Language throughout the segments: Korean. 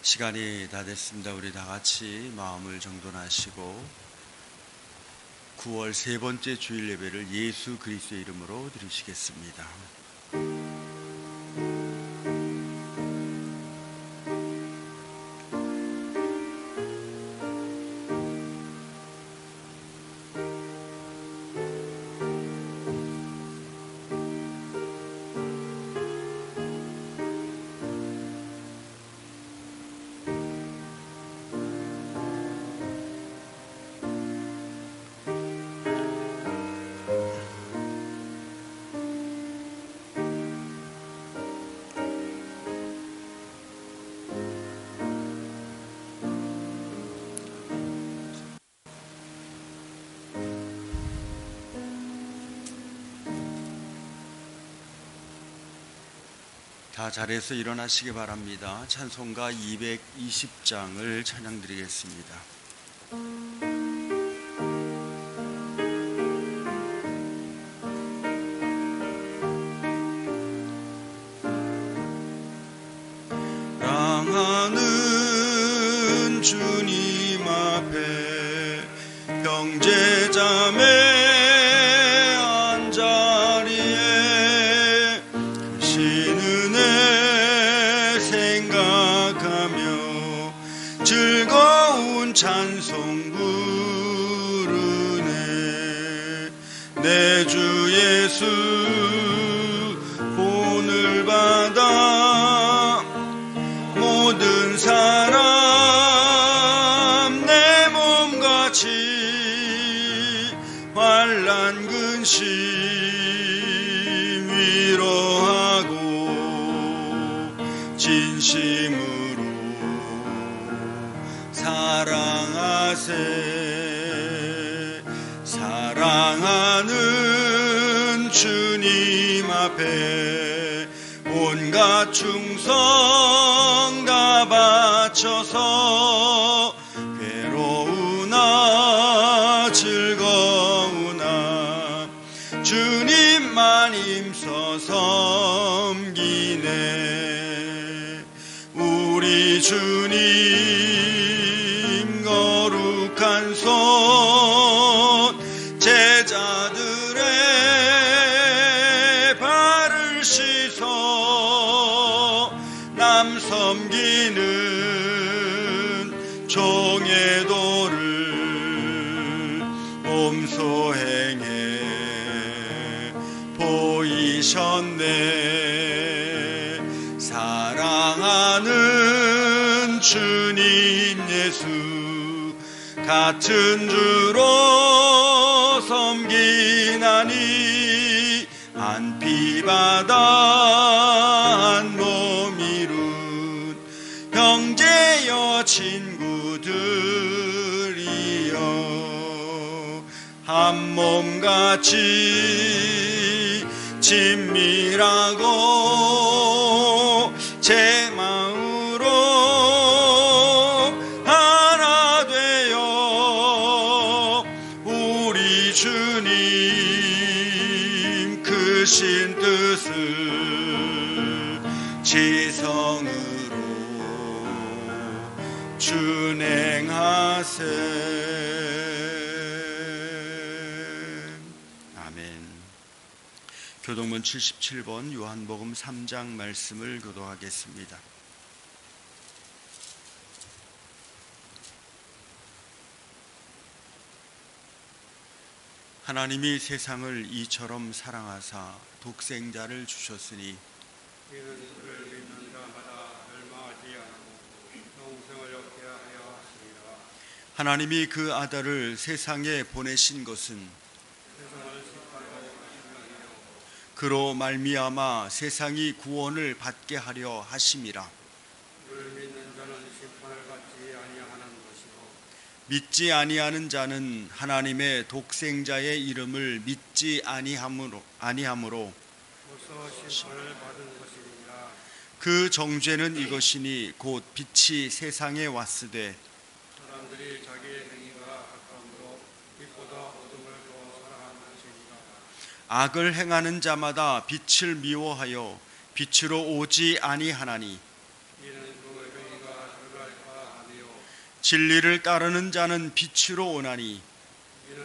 시간이 다 됐습니다. 우리 다 같이 마음을 정돈하시고 9월 세 번째 주일 예배를 예수 그리스도의 이름으로 드리시겠습니다. 다 자리에서 일어나시기 바랍니다. 찬송가 220장을 찬양드리겠습니다. 사랑하는 주님 앞에 형제자매 찬송 부르네. 내 주 예수 본을 받아 모든 사람 내 몸같이 환난 근심 위로하고 진심으로 사랑하는 주님 앞에 온갖 충성 다 바쳐서 괴로우나 즐거우나 주님만 힘써 섬기네. 우리 주님 거룩한 손 제자들의 발을 씻어 남 섬기는 종의 도를 몸소 행해 보이셨네. 사랑하는 주님 예수 같은 주로 섬기나니 한 피바다 한 몸 이룬 형제여 친구들이여 한 몸같이 친밀하고 제 마음으로 하나 되어 우리 주님 크신 뜻을 지성으로 준행하세. 교동문 77번 요한복음 3장 말씀을 교도하겠습니다. 하나님이 세상을 이처럼 사랑하사 독생자를 주셨으니 이는 그를 믿는 자마다 멸망하지 않고 영생을 얻게 하여 하시리라. 하나님이 그 아들을 세상에 보내신 것은 그로 말미암아 세상이 구원을 받게 하려 하심이라. 그를 믿는 자는 심판을 받지 아니하는 것이고 믿지 아니하는 자는 하나님의 독생자의 이름을 믿지 아니함으로 벌써 심판을 받은 것이니라. 그 정죄는 이것이니 곧 빛이 세상에 왔으되 사람들이 자기의 행위가 악함으로 빛보다 어둠을 더 사랑하는 것이니라. 악을 행하는 자마다 빛을 미워하여 빛으로 오지 아니하나니 이는 그 행위가 진리를 따르는 자는 빛으로 오나니 이는 그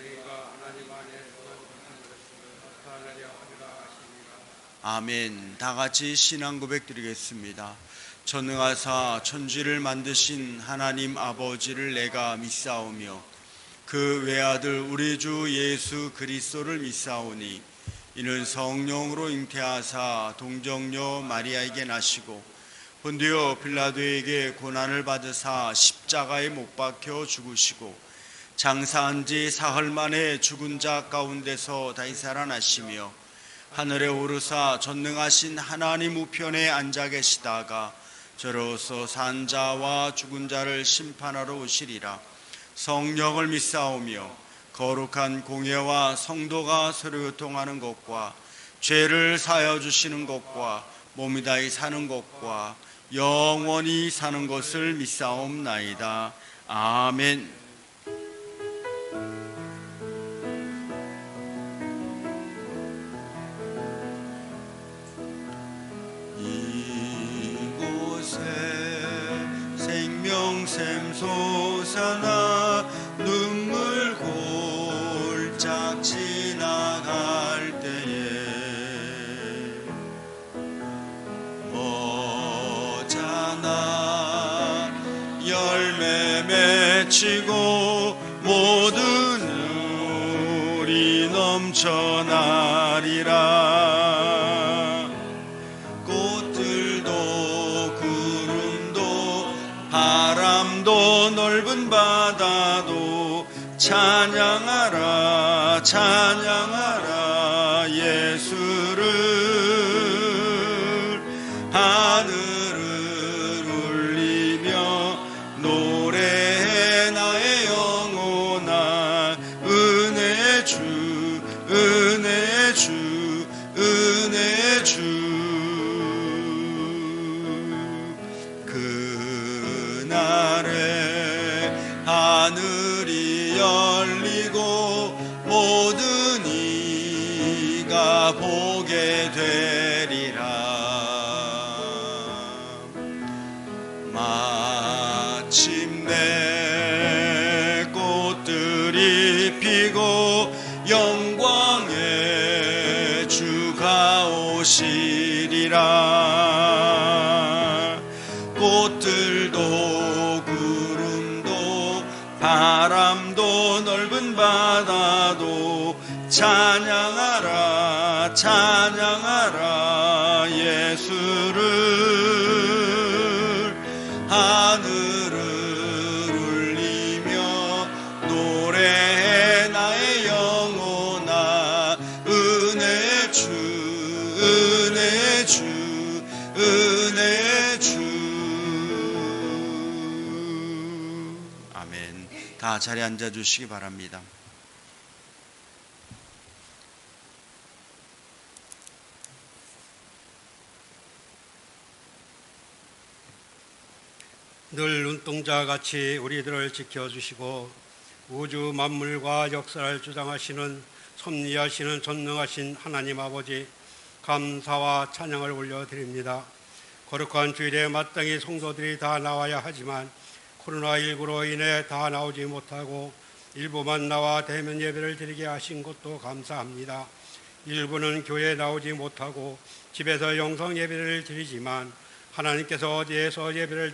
행위가 하나님 안에서 하는 것을 나타내려 함이라 하시니라. 아멘. 다 같이 신앙 고백 드리겠습니다. 전능하사 천지를 만드신 하나님 아버지를 내가 믿사오며 그 외아들 우리 주 예수 그리스도를 믿사오니 이는 성령으로 잉태하사 동정녀 마리아에게 나시고 본디오 빌라도에게 고난을 받으사 십자가에 못 박혀 죽으시고 장사한 지 사흘 만에 죽은 자 가운데서 다시 살아나시며 하늘에 오르사 전능하신 하나님 우편에 앉아 계시다가 저로서 산 자와 죽은 자를 심판하러 오시리라. 성령을 믿사오며 거룩한 공예와 성도가 서로 교통하는 것과 죄를 사하여 주시는 것과 몸이 다히 사는 것과 영원히 사는 것을 믿사옵나이다. 아멘. 이곳에 생명샘 솟아나 눈물 골짝 지나갈 때에 머자나 열매 맺히고 모든 물이 넘쳐나리라. 꽃들도 구름도 바람도 넓은 바다도 찬양하라 찬양하라 예수를. 하늘을 울리며 노래해 나의 영혼아 은혜 주 은혜 주 은혜 주. 그날에 하늘이 열리고 모든 이가 보게 되리라. 마침내 꽃들이 피고 영광의 주가 오시리라. 꽃들도 구름도 바람도 넓은 바다도 찬양하라 찬양하라 예수를. 하늘을 울리며 노래해 나의 영혼아 은혜 주 은혜 주 은혜 주. 아멘. 다 자리에 앉아 주시기 바랍니다. 늘 눈동자같이 우리들을 지켜주시고 우주 만물과 역사를 주장하시는 섭리하시는 전능하신 하나님 아버지, 감사와 찬양을 올려드립니다. 거룩한 주일에 마땅히 성도들이 다 나와야 하지만 코로나19로 인해 다 나오지 못하고 일부만 나와 대면 예배를 드리게 하신 것도 감사합니다. 일부는 교회에 나오지 못하고 집에서 영상 예배를 드리지만 하나님께서 어디에서 예배를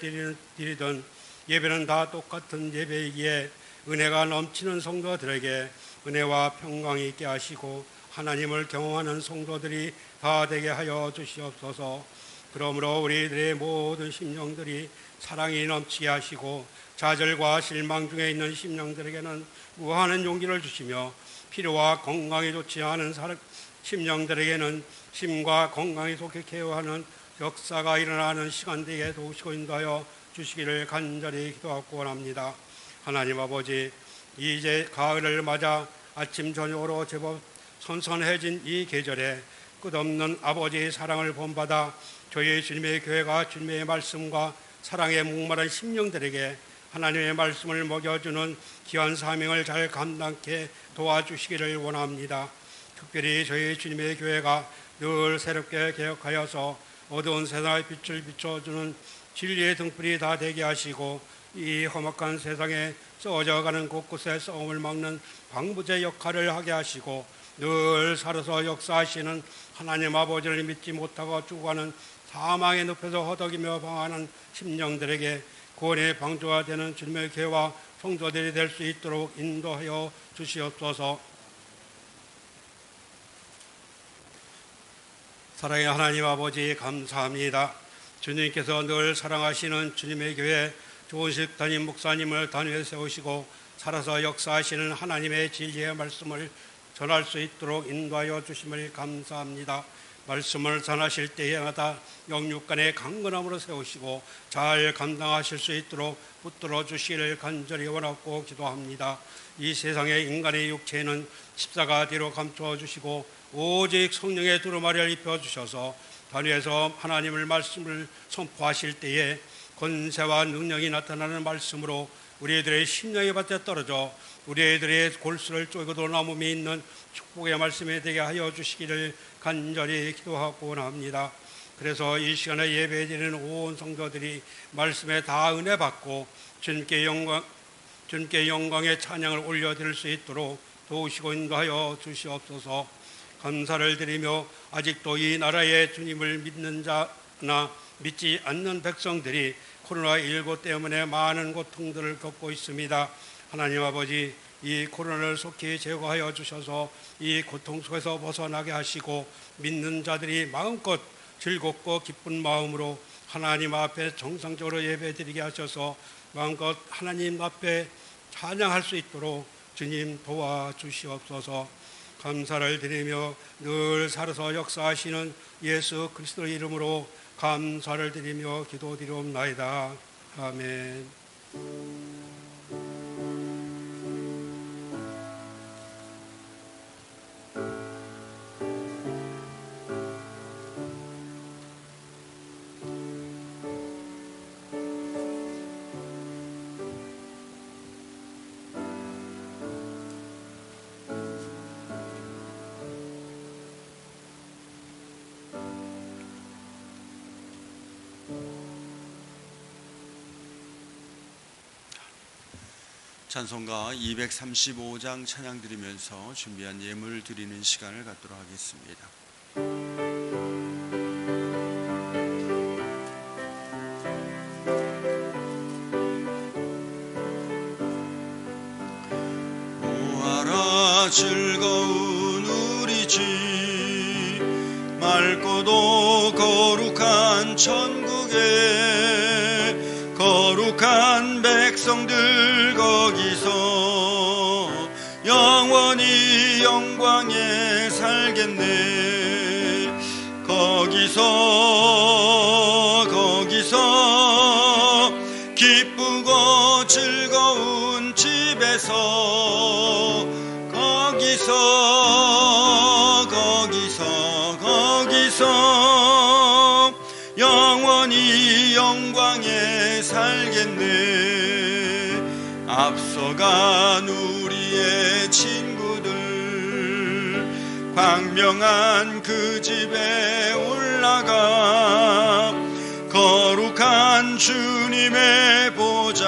드리든 예배는 다 똑같은 예배이기에 은혜가 넘치는 성도들에게 은혜와 평강이 있게 하시고 하나님을 경험하는 성도들이 다 되게 하여 주시옵소서. 그러므로 우리들의 모든 심령들이 사랑이 넘치게 하시고 좌절과 실망 중에 있는 심령들에게는 무한한 용기를 주시며 필요와 건강이 좋지 않은 심령들에게는 심과 건강이 좋게 케어하는 역사가 일어나는 시간대에 도우시고 인도하여 주시기를 간절히 기도하고 원합니다. 하나님 아버지, 이제 가을을 맞아 아침 저녁으로 제법 선선해진 이 계절에 끝없는 아버지의 사랑을 본받아 저희 주님의 교회가 주님의 말씀과 사랑에 목마른 심령들에게 하나님의 말씀을 먹여주는 귀한 사명을 잘 감당케 도와주시기를 원합니다. 특별히 저희 주님의 교회가 늘 새롭게 개혁하여서 어두운 세상의 빛을 비춰주는 진리의 등불이 다 되게 하시고 이 험악한 세상에 썩어져가는 곳곳에 싸움을 막는 방부제 역할을 하게 하시고 늘 살아서 역사하시는 하나님 아버지를 믿지 못하고 죽어가는 사망의 늪에서 허덕이며 방황하는 심령들에게 구원의 방주가 되는 주님의 교회와 성도들이 될 수 있도록 인도하여 주시옵소서. 사랑의 하나님 아버지 감사합니다. 주님께서 늘 사랑하시는 주님의 교회 조은식 담임 목사님을 단위에 세우시고 살아서 역사하시는 하나님의 진리의 말씀을 전할 수 있도록 인도하여 주심을 감사합니다. 말씀을 전하실 때마다 영육간의 강건함으로 세우시고 잘 감당하실 수 있도록 붙들어 주시기를 간절히 원하고 기도합니다. 이 세상의 인간의 육체는 십자가 뒤로 감추어 주시고 오직 성령의 두루마리를 입혀주셔서 단위에서 하나님을 말씀을 선포하실 때에 권세와 능력이 나타나는 말씀으로 우리들의 심령의 밭에 떨어져 우리들의 골수를 쪼개도 남음이 있는 축복의 말씀이 되게 하여 주시기를 간절히 기도하고 합니다. 그래서 이 시간에 예배드리는 온 성도들이 말씀에 다 은혜 받고 주님께 영광의 찬양을 올려드릴 수 있도록 도우시고 인도하여 주시옵소서. 감사를 드리며 아직도 이 나라에 주님을 믿는 자나 믿지 않는 백성들이 코로나19 때문에 많은 고통들을 겪고 있습니다. 하나님 아버지, 이 코로나를 속히 제거하여 주셔서 이 고통 속에서 벗어나게 하시고 믿는 자들이 마음껏 즐겁고 기쁜 마음으로 하나님 앞에 정상적으로 예배드리게 하셔서 마음껏 하나님 앞에 찬양할 수 있도록 주님 도와주시옵소서. 감사를 드리며 늘 살아서 역사하시는 예수 그리스도의 이름으로 감사를 드리며 기도드리옵나이다. 아멘. 찬송가 235장 찬양 드리면서 준비한 예물 드리는 시간을 갖도록 하겠습니다. 오하라 즐거운 우리 집 맑고도 거룩한 천국에 거룩한 백성들 거기서 영원히 영광에 살겠네. 거기서 기쁘고 즐거운 집에서 거기서 영원히 영광에 살겠네. 앞서간 우리의 친구들 광명한 그 집에 올라가 거룩한 주님의 보좌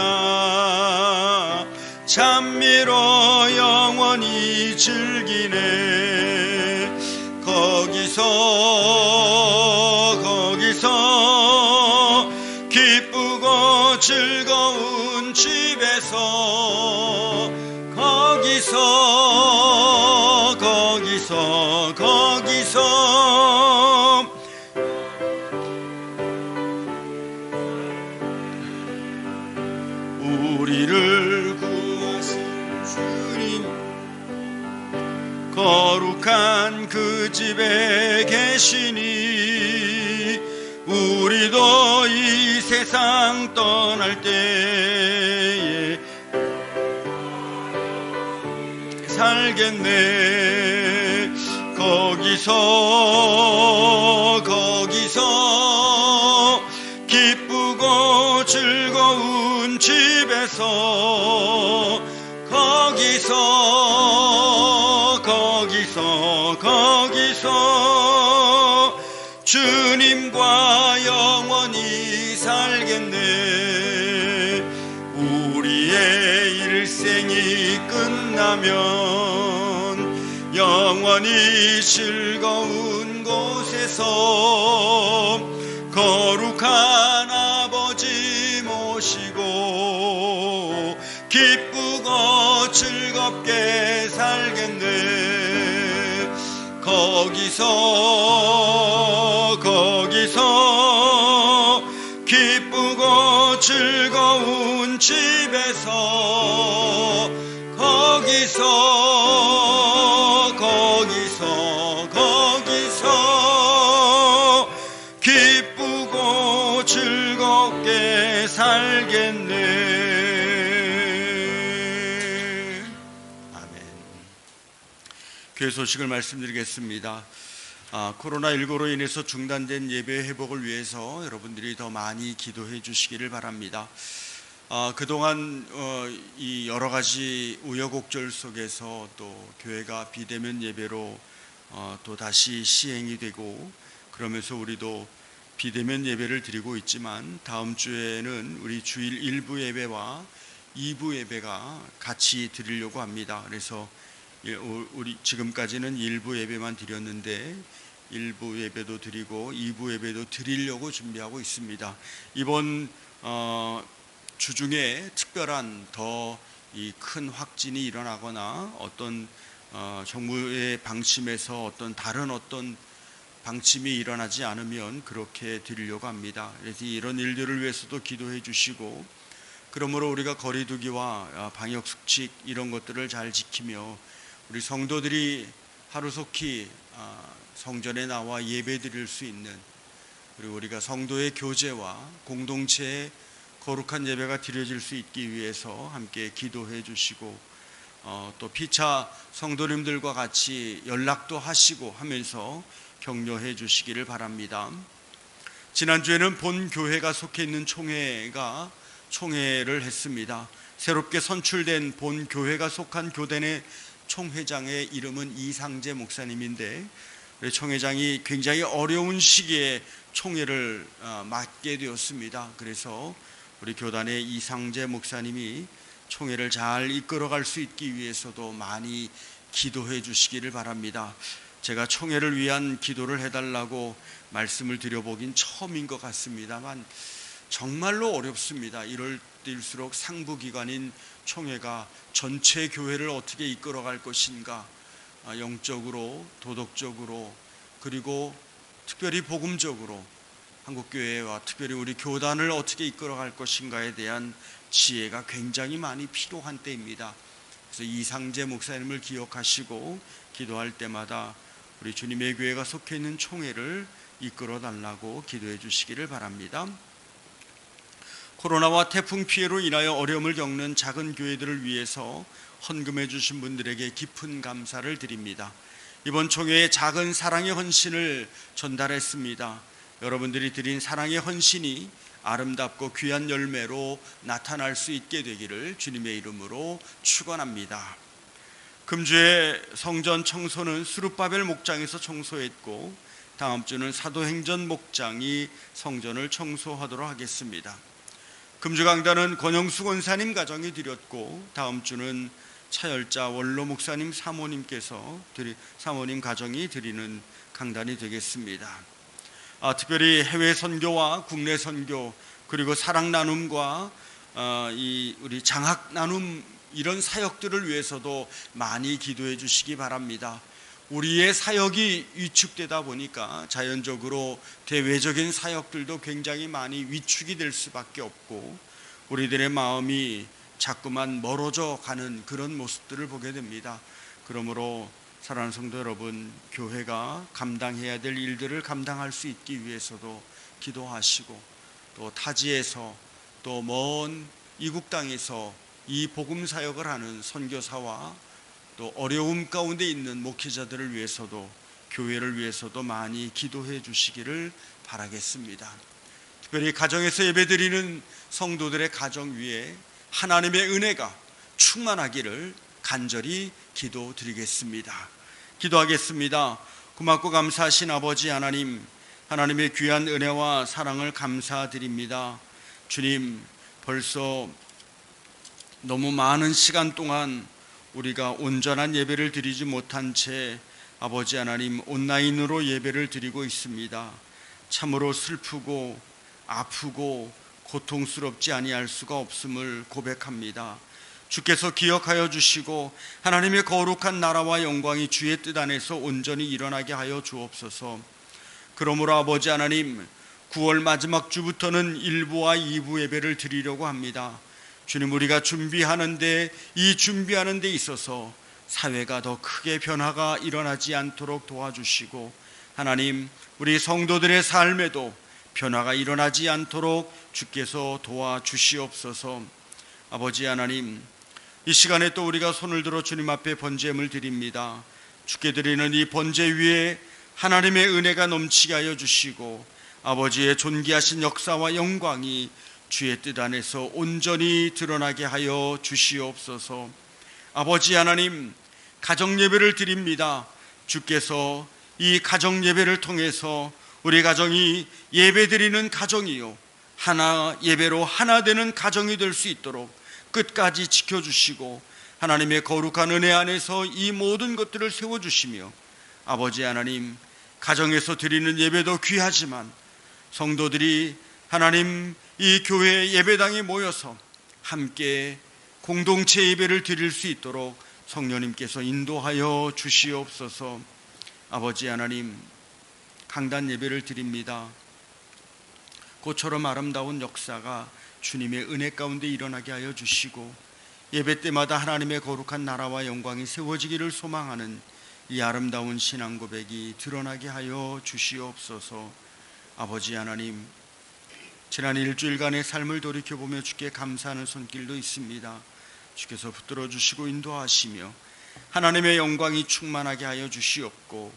찬미로 영원히 즐기네. 거기서 기쁘고 즐거운 집에서 거기서 우리를 구하신 주님 거룩한 그 집에 계시니 우리도 이 세상 떠날 때에 살겠네. 거기서 기쁘고 즐거운 집에서 거기서 주님과 영원히 살겠네. 우리의 일생이 끝나면 영원히 즐거운 곳에서 거룩한 아버지 모시고 기쁘고 즐겁게 살겠네. 거기서 기쁘고 즐거운 집에서 거기서 기쁘고 즐겁게 살겠네. 아멘. 교회 소식을 말씀드리겠습니다. 코로나19로 인해서 중단된 예배 회복을 위해서 여러분들이 더 많이 기도해 주시기를 바랍니다. 그동안 이 여러 가지 우여곡절 속에서 또 교회가 비대면 예배로 또 다시 시행이 되고, 그러면서 우리도 비대면 예배를 드리고 있지만 다음 주에는 우리 주일 1부 예배와 2부 예배가 같이 드리려고 합니다. 그래서 우리 지금까지는 1부 예배만 드렸는데 1부 예배도 드리고 2부 예배도 드리려고 준비하고 있습니다. 이번 주중에 특별한 더 이 큰 확진이 일어나거나 어떤 정부의 방침에서 다른 방침이 일어나지 않으면 그렇게 드리려고 합니다. 그래서 이런 일들을 위해서도 기도해 주시고, 그러므로 우리가 거리두기와 방역 수칙 이런 것들을 잘 지키며 우리 성도들이 하루속히 성전에 나와 예배 드릴 수 있는, 그리고 우리가 성도의 교제와 공동체의 거룩한 예배가 드려질 수 있기 위해서 함께 기도해 주시고, 또 피차 성도님들과 같이 연락도 하시고 하면서 격려해 주시기를 바랍니다. 지난주에는 본 교회가 속해 있는 총회가 총회를 했습니다. 새롭게 선출된 본 교회가 속한 교단의 총회장의 이름은 이상재 목사님인데, 총회장이 굉장히 어려운 시기에 총회를 맡게 되었습니다. 그래서 우리 교단의 이상재 목사님이 총회를 잘 이끌어갈 수 있기 위해서도 많이 기도해 주시기를 바랍니다. 제가 총회를 위한 기도를 해달라고 말씀을 드려보긴 처음인 것 같습니다만 정말로 어렵습니다. 이럴 때일수록 상부기관인 총회가 전체 교회를 어떻게 이끌어갈 것인가, 영적으로, 도덕적으로, 그리고 특별히 복음적으로 한국교회와 특별히 우리 교단을 어떻게 이끌어갈 것인가에 대한 지혜가 굉장히 많이 필요한 때입니다. 그래서 이상재 목사님을 기억하시고 기도할 때마다 우리 주님의 교회가 속해 있는 총회를 이끌어 달라고 기도해 주시기를 바랍니다. 코로나와 태풍 피해로 인하여 어려움을 겪는 작은 교회들을 위해서 헌금해 주신 분들에게 깊은 감사를 드립니다. 이번 총회에 작은 사랑의 헌신을 전달했습니다. 여러분들이 드린 사랑의 헌신이 아름답고 귀한 열매로 나타날 수 있게 되기를 주님의 이름으로 축원합니다. 금주에 성전 청소는 수룹바벨 목장에서 청소했고, 다음 주는 사도행전 목장이 성전을 청소하도록 하겠습니다. 금주 강단은 권영수 권사님 가정이 드렸고, 다음 주는 차열자 원로 목사님 사모님 가정이 드리는 강단이 되겠습니다. 특별히 해외 선교와 국내 선교, 그리고 사랑 나눔과 우리 장학 나눔, 이런 사역들을 위해서도 많이 기도해 주시기 바랍니다. 우리의 사역이 위축되다 보니까 자연적으로 대외적인 사역들도 굉장히 많이 위축이 될 수밖에 없고, 우리들의 마음이 자꾸만 멀어져 가는 그런 모습들을 보게 됩니다. 그러므로 사랑하는 성도 여러분, 교회가 감당해야 될 일들을 감당할 수 있기 위해서도 기도하시고, 또 타지에서 또 먼 이국 땅에서 이 복음 사역을 하는 선교사와 또 어려움 가운데 있는 목회자들을 위해서도, 교회를 위해서도 많이 기도해 주시기를 바라겠습니다. 특별히 가정에서 예배드리는 성도들의 가정 위에 하나님의 은혜가 충만하기를 간절히 기도드리겠습니다. 기도하겠습니다. 고맙고 감사하신 아버지 하나님, 하나님의 귀한 은혜와 사랑을 감사드립니다. 주님, 벌써 너무 많은 시간 동안 우리가 온전한 예배를 드리지 못한 채 아버지 하나님 온라인으로 예배를 드리고 있습니다. 참으로 슬프고 아프고 고통스럽지 아니할 수가 없음을 고백합니다. 주께서 기억하여 주시고 하나님의 거룩한 나라와 영광이 주의 뜻 안에서 온전히 일어나게 하여 주옵소서. 그러므로 아버지 하나님, 9월 마지막 주부터는 1부와 2부 예배를 드리려고 합니다. 주님, 우리가 준비하는 데 있어서 사회가 더 크게 변화가 일어나지 않도록 도와주시고, 하나님, 우리 성도들의 삶에도 변화가 일어나지 않도록 주께서 도와주시옵소서. 아버지 하나님, 이 시간에 또 우리가 손을 들어 주님 앞에 번제물 드립니다. 주께 드리는 이 번제 위에 하나님의 은혜가 넘치게 하여 주시고 아버지의 존귀하신 역사와 영광이 주의 뜻 안에서 온전히 드러나게 하여 주시옵소서. 아버지 하나님, 가정 예배를 드립니다. 주께서 이 가정 예배를 통해서 우리 가정이 예배 드리는 가정이요, 하나 예배로 하나 되는 가정이 될 수 있도록 끝까지 지켜주시고 하나님의 거룩한 은혜 안에서 이 모든 것들을 세워주시며, 아버지 하나님, 가정에서 드리는 예배도 귀하지만 성도들이 하나님 이 교회 예배당에 모여서 함께 공동체 예배를 드릴 수 있도록 성령님께서 인도하여 주시옵소서. 아버지 하나님, 강단 예배를 드립니다. 꽃처럼 아름다운 역사가 주님의 은혜 가운데 일어나게 하여 주시고 예배 때마다 하나님의 거룩한 나라와 영광이 세워지기를 소망하는 이 아름다운 신앙 고백이 드러나게 하여 주시옵소서. 아버지 하나님, 지난 일주일간의 삶을 돌이켜보며 주께 감사하는 손길도 있습니다. 주께서 붙들어 주시고 인도하시며 하나님의 영광이 충만하게 하여 주시옵고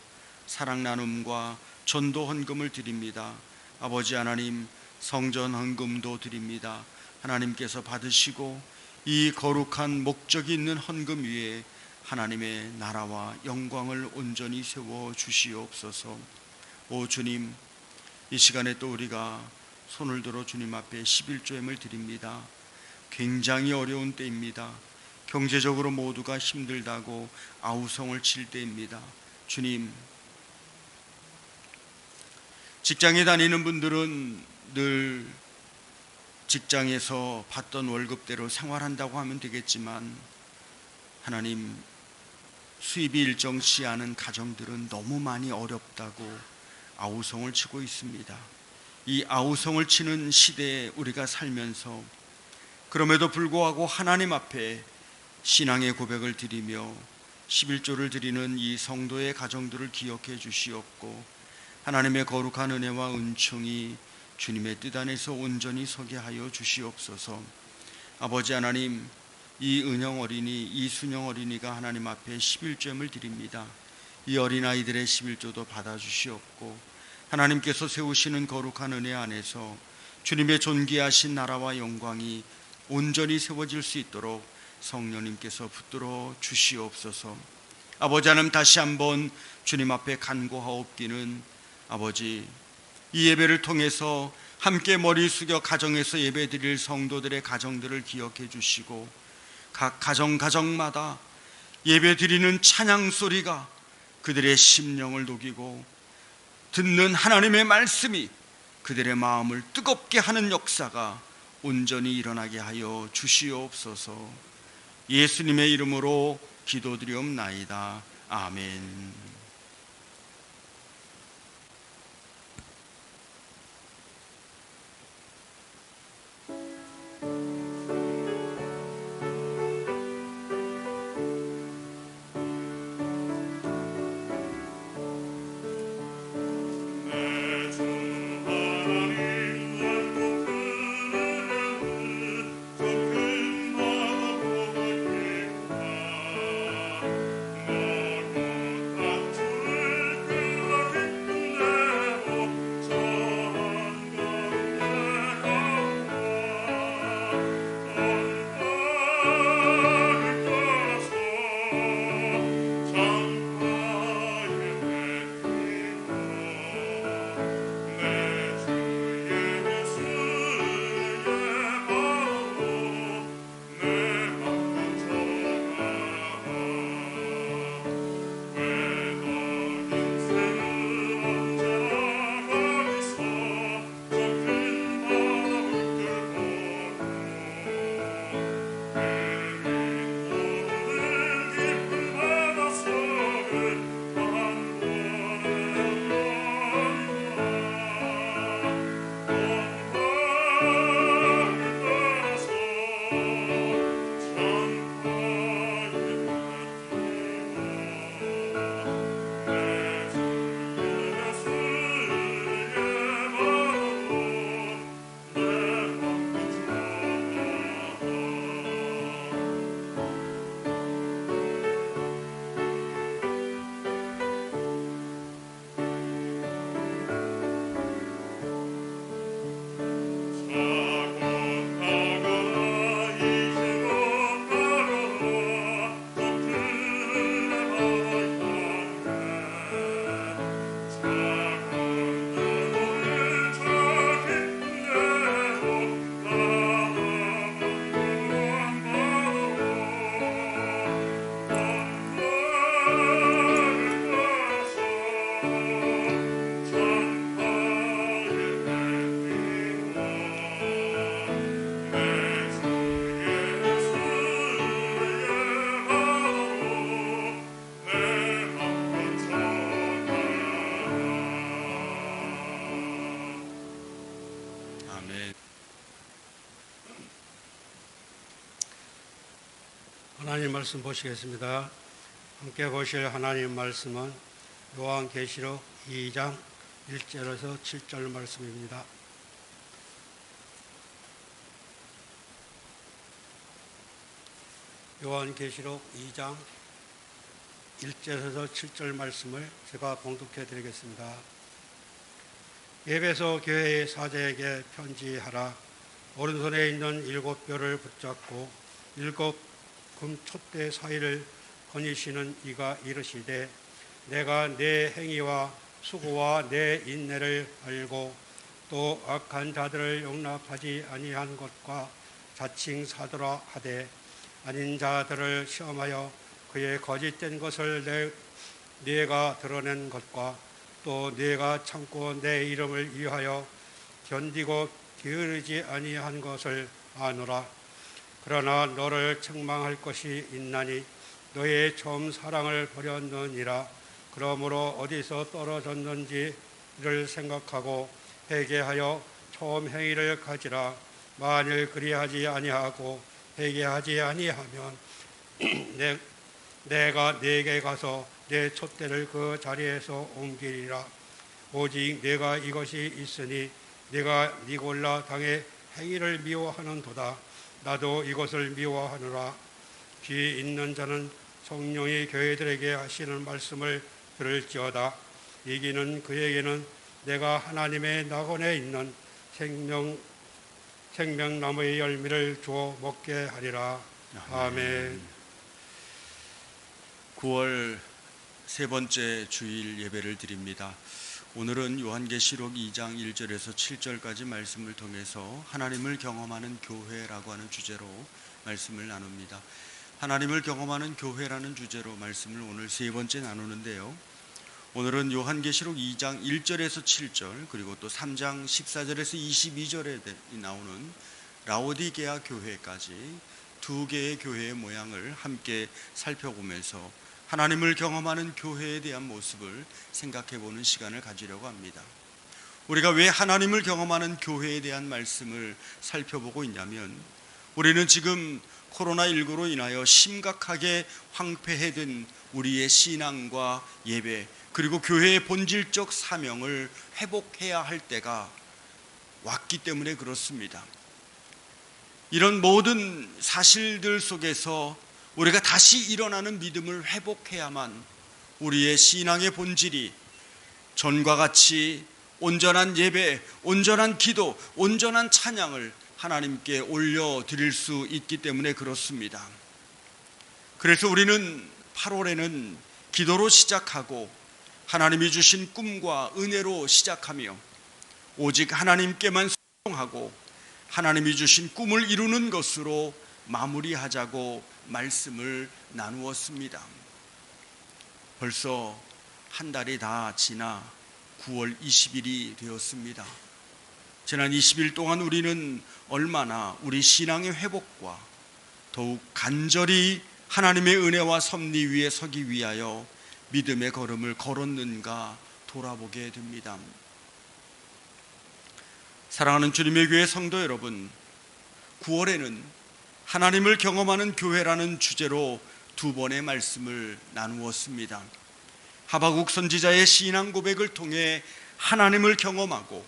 사랑 나눔과 전도 헌금을 드립니다. 아버지 하나님, 성전 헌금도 드립니다. 하나님께서 받으시고 이 거룩한 목적이 있는 헌금 위에 하나님의 나라와 영광을 온전히 세워 주시옵소서. 오 주님, 이 시간에 또 우리가 손을 들어 주님 앞에 11조임을 드립니다. 굉장히 어려운 때입니다. 경제적으로 모두가 힘들다고 아우성을 칠 때입니다. 주님, 직장에 다니는 분들은 늘 직장에서 받던 월급대로 생활한다고 하면 되겠지만, 하나님, 수입이 일정치 않은 가정들은 너무 많이 어렵다고 아우성을 치고 있습니다. 이 아우성을 치는 시대에 우리가 살면서 그럼에도 불구하고 하나님 앞에 신앙의 고백을 드리며 11조를 드리는 이 성도의 가정들을 기억해 주시옵고 하나님의 거룩한 은혜와 은총이 주님의 뜻 안에서 온전히 서게 하여 주시옵소서. 아버지 하나님, 이 은영 어린이, 이 순영 어린이가 하나님 앞에 11조임을 드립니다. 이 어린아이들의 11조도 받아주시옵고 하나님께서 세우시는 거룩한 은혜 안에서 주님의 존귀하신 나라와 영광이 온전히 세워질 수 있도록 성령님께서 붙들어 주시옵소서. 아버지 하나님, 다시 한번 주님 앞에 간구하옵기는, 아버지, 이 예배를 통해서 함께 머리 숙여 가정에서 예배 드릴 성도들의 가정들을 기억해 주시고 각 가정마다 예배 드리는 찬양 소리가 그들의 심령을 녹이고 듣는 하나님의 말씀이 그들의 마음을 뜨겁게 하는 역사가 온전히 일어나게 하여 주시옵소서. 예수님의 이름으로 기도드리옵나이다. 아멘. 아멘. 하나님 말씀 보시겠습니다. 함께 보실 하나님 말씀은 요한계시록 2장 1절에서 7절 말씀입니다. 요한계시록 2장 1절에서 7절 말씀을 제가 봉독해 드리겠습니다. 에베소 교회의 사제에게 편지하라. 오른손에 있는 7뼈를 붙잡고 7 금촛대 사이를 거니시는 이가 이르시되, 내가 내 행위와 수고와 내 인내를 알고 또 악한 자들을 용납하지 아니한 것과 자칭 사도라 하되 아닌 자들을 시험하여 그의 거짓된 것을 네가 드러낸 것과 또 네가 참고 내 이름을 위하여 견디고 게으르지 아니한 것을 아노라. 그러나 너를 책망할 것이 있나니 너의 처음 사랑을 버렸느니라. 그러므로 어디서 떨어졌는지를 생각하고 회개하여 처음 행위를 가지라. 만일 그리하지 아니하고 회개하지 아니하면 내가 네게 가서 내 촛대를 그 자리에서 옮기리라. 오직 내가 이것이 있으니 네가 니골라 당의 행위를 미워하는도다. 나도 이것을 미워하노라. 귀 있는 자는 성령이 교회들에게 하시는 말씀을 들을지어다. 이기는 그에게는 내가 하나님의 낙원에 있는 생명나무의 열매를 주어 먹게 하리라. 아멘. 9월 세 번째 주일 예배를 드립니다. 오늘은 요한계시록 2장 1절에서 7절까지 말씀을 통해서 하나님을 경험하는 교회라고 하는 주제로 말씀을 나눕니다. 하나님을 경험하는 교회라는 주제로 말씀을 오늘 세 번째 나누는데요. 오늘은 요한계시록 2장 1절에서 7절 그리고 또 3장 14절에서 22절에 나오는 라오디게아 교회까지 두 개의 교회의 모양을 함께 살펴보면서 하나님을 경험하는 교회에 대한 모습을 생각해보는 시간을 가지려고 합니다. 우리가 왜 하나님을 경험하는 교회에 대한 말씀을 살펴보고 있냐면, 우리는 지금 코로나19로 인하여 심각하게 황폐해진 우리의 신앙과 예배 그리고 교회의 본질적 사명을 회복해야 할 때가 왔기 때문에 그렇습니다. 이런 모든 사실들 속에서 우리가 다시 일어나는 믿음을 회복해야만 우리의 신앙의 본질이 전과 같이 온전한 예배, 온전한 기도, 온전한 찬양을 하나님께 올려드릴 수 있기 때문에 그렇습니다. 그래서 우리는 8월에는 기도로 시작하고 하나님이 주신 꿈과 은혜로 시작하며 오직 하나님께만 순종하고 하나님이 주신 꿈을 이루는 것으로 마무리하자고 말씀을 나누었습니다. 벌써 한 달이 다 지나 9월 20일이 되었습니다. 지난 20일 동안 우리는 얼마나 우리 신앙의 회복과 더욱 간절히 하나님의 은혜와 섭리 위에 서기 위하여 믿음의 걸음을 걸었는가 돌아보게 됩니다. 사랑하는 주님의 교회 성도 여러분, 9월에는 하나님을 경험하는 교회라는 주제로 두 번의 말씀을 나누었습니다. 하박국 선지자의 신앙 고백을 통해 하나님을 경험하고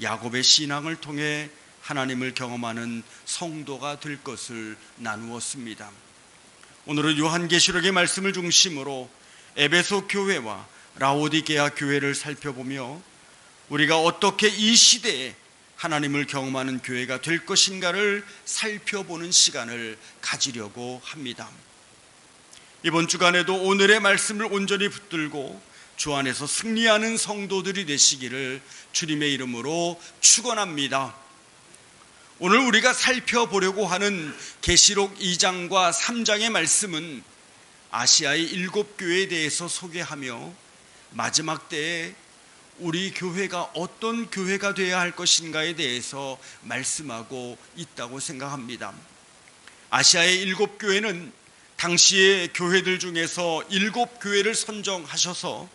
야곱의 신앙을 통해 하나님을 경험하는 성도가 될 것을 나누었습니다. 오늘은 요한계시록의 말씀을 중심으로 에베소 교회와 라오디게아 교회를 살펴보며 우리가 어떻게 이 시대에 하나님을 경험하는 교회가 될 것인가를 살펴보는 시간을 가지려고 합니다. 이번 주간에도 오늘의 말씀을 온전히 붙들고 주 안에서 승리하는 성도들이 되시기를 주님의 이름으로 축원합니다. 오늘 우리가 살펴보려고 하는 계시록 2장과 3장의 말씀은 아시아의 7교회에 대해서 소개하며 마지막 때에 우리 교회가 어떤 교회가 되어야 할 것인가에 대해서 말씀하고 있다고 생각합니다. 아시아의 7교회는 당시의 교회들 중에서 7교회를 선정하셔서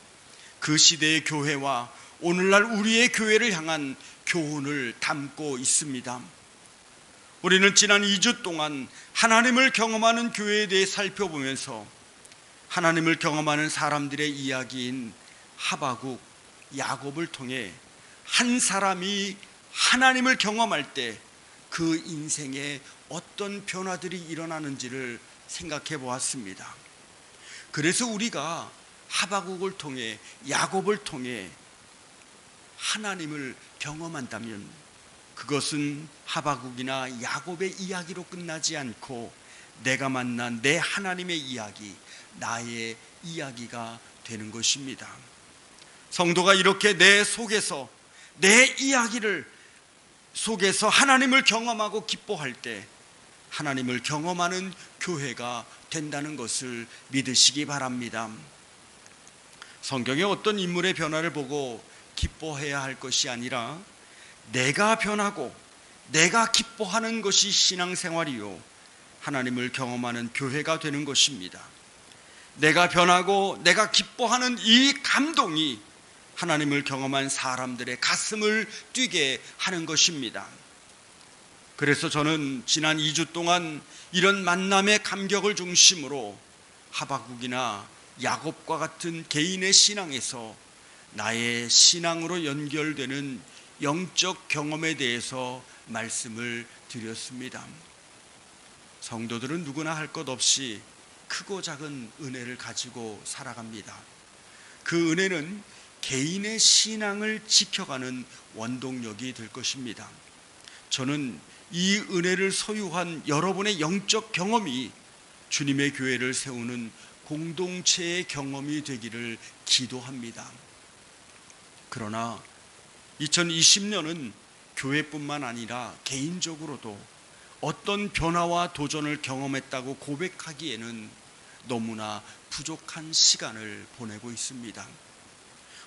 그 시대의 교회와 오늘날 우리의 교회를 향한 교훈을 담고 있습니다. 우리는 지난 2주 동안 하나님을 경험하는 교회에 대해 살펴보면서 하나님을 경험하는 사람들의 이야기인 하박국, 야곱을 통해 한 사람이 하나님을 경험할 때 그 인생에 어떤 변화들이 일어나는지를 생각해 보았습니다. 그래서 우리가 하박국을 통해, 야곱을 통해 하나님을 경험한다면 그것은 하박국이나 야곱의 이야기로 끝나지 않고 내가 만난 내 하나님의 이야기, 나의 이야기가 되는 것입니다. 성도가 이렇게 내 속에서, 내 이야기를 속에서 하나님을 경험하고 기뻐할 때 하나님을 경험하는 교회가 된다는 것을 믿으시기 바랍니다. 성경의 어떤 인물의 변화를 보고 기뻐해야 할 것이 아니라 내가 변하고 내가 기뻐하는 것이 신앙생활이요 하나님을 경험하는 교회가 되는 것입니다. 내가 변하고 내가 기뻐하는 이 감동이 하나님을 경험한 사람들의 가슴을 뛰게 하는 것입니다. 그래서 저는 지난 2주 동안 이런 만남의 감격을 중심으로 하박국이나 야곱과 같은 개인의 신앙에서 나의 신앙으로 연결되는 영적 경험에 대해서 말씀을 드렸습니다. 성도들은 누구나 할 것 없이 크고 작은 은혜를 가지고 살아갑니다. 그 은혜는 개인의 신앙을 지켜가는 원동력이 될 것입니다. 저는 이 은혜를 소유한 여러분의 영적 경험이 주님의 교회를 세우는 공동체의 경험이 되기를 기도합니다. 그러나 2020년은 교회뿐만 아니라 개인적으로도 어떤 변화와 도전을 경험했다고 고백하기에는 너무나 부족한 시간을 보내고 있습니다.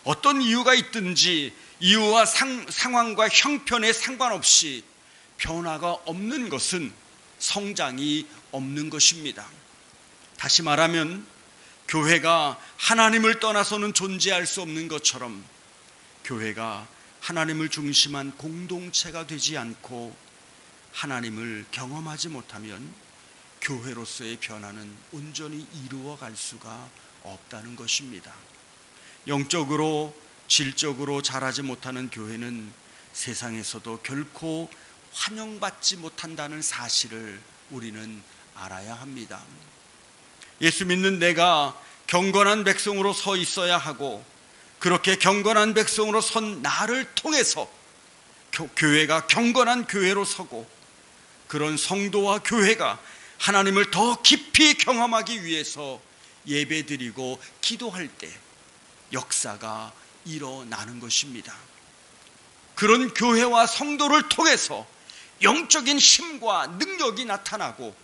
어떤 이유가 있든지 이유와 상황과 형편에 상관없이 변화가 없는 것은 성장이 없는 것입니다. 다시 말하면 교회가 하나님을 떠나서는 존재할 수 없는 것처럼 교회가 하나님을 중심한 공동체가 되지 않고 하나님을 경험하지 못하면 교회로서의 변화는 온전히 이루어갈 수가 없다는 것입니다. 영적으로 질적으로 자라지 못하는 교회는 세상에서도 결코 환영받지 못한다는 사실을 우리는 알아야 합니다. 예수 믿는 내가 경건한 백성으로 서 있어야 하고 그렇게 경건한 백성으로 선 나를 통해서 교회가 경건한 교회로 서고 그런 성도와 교회가 하나님을 더 깊이 경험하기 위해서 예배드리고 기도할 때 역사가 일어나는 것입니다. 그런 교회와 성도를 통해서 영적인 힘과 능력이 나타나고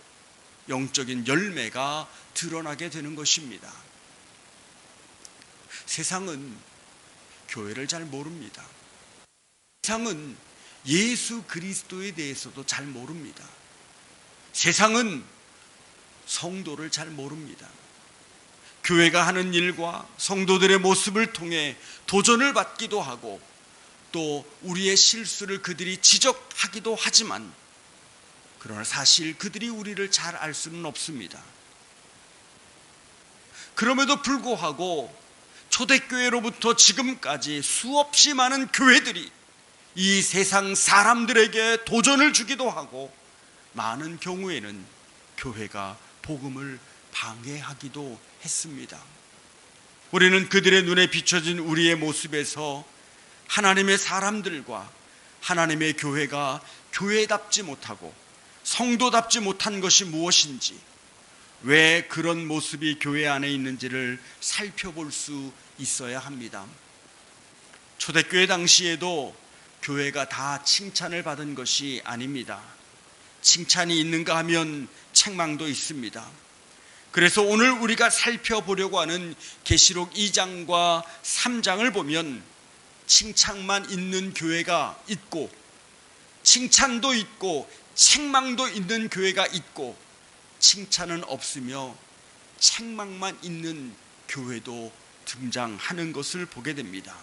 영적인 열매가 드러나게 되는 것입니다. 세상은 교회를 잘 모릅니다. 세상은 예수 그리스도에 대해서도 잘 모릅니다. 세상은 성도를 잘 모릅니다. 교회가 하는 일과 성도들의 모습을 통해 도전을 받기도 하고 또 우리의 실수를 그들이 지적하기도 하지만 그러나 사실 그들이 우리를 잘 알 수는 없습니다. 그럼에도 불구하고 초대교회로부터 지금까지 수없이 많은 교회들이 이 세상 사람들에게 도전을 주기도 하고 많은 경우에는 교회가 복음을 방해하기도 했습니다. 우리는 그들의 눈에 비춰진 우리의 모습에서 하나님의 사람들과 하나님의 교회가 교회답지 못하고 성도답지 못한 것이 무엇인지, 왜 그런 모습이 교회 안에 있는지를 살펴볼 수 있어야 합니다. 초대교회 당시에도 교회가 다 칭찬을 받은 것이 아닙니다. 칭찬이 있는가 하면 책망도 있습니다. 그래서 오늘 우리가 살펴보려고 하는 계시록 2장과 3장을 보면 칭찬만 있는 교회가 있고 칭찬도 있고 책망도 있는 교회가 있고 칭찬은 없으며 책망만 있는 교회도 등장하는 것을 보게 됩니다.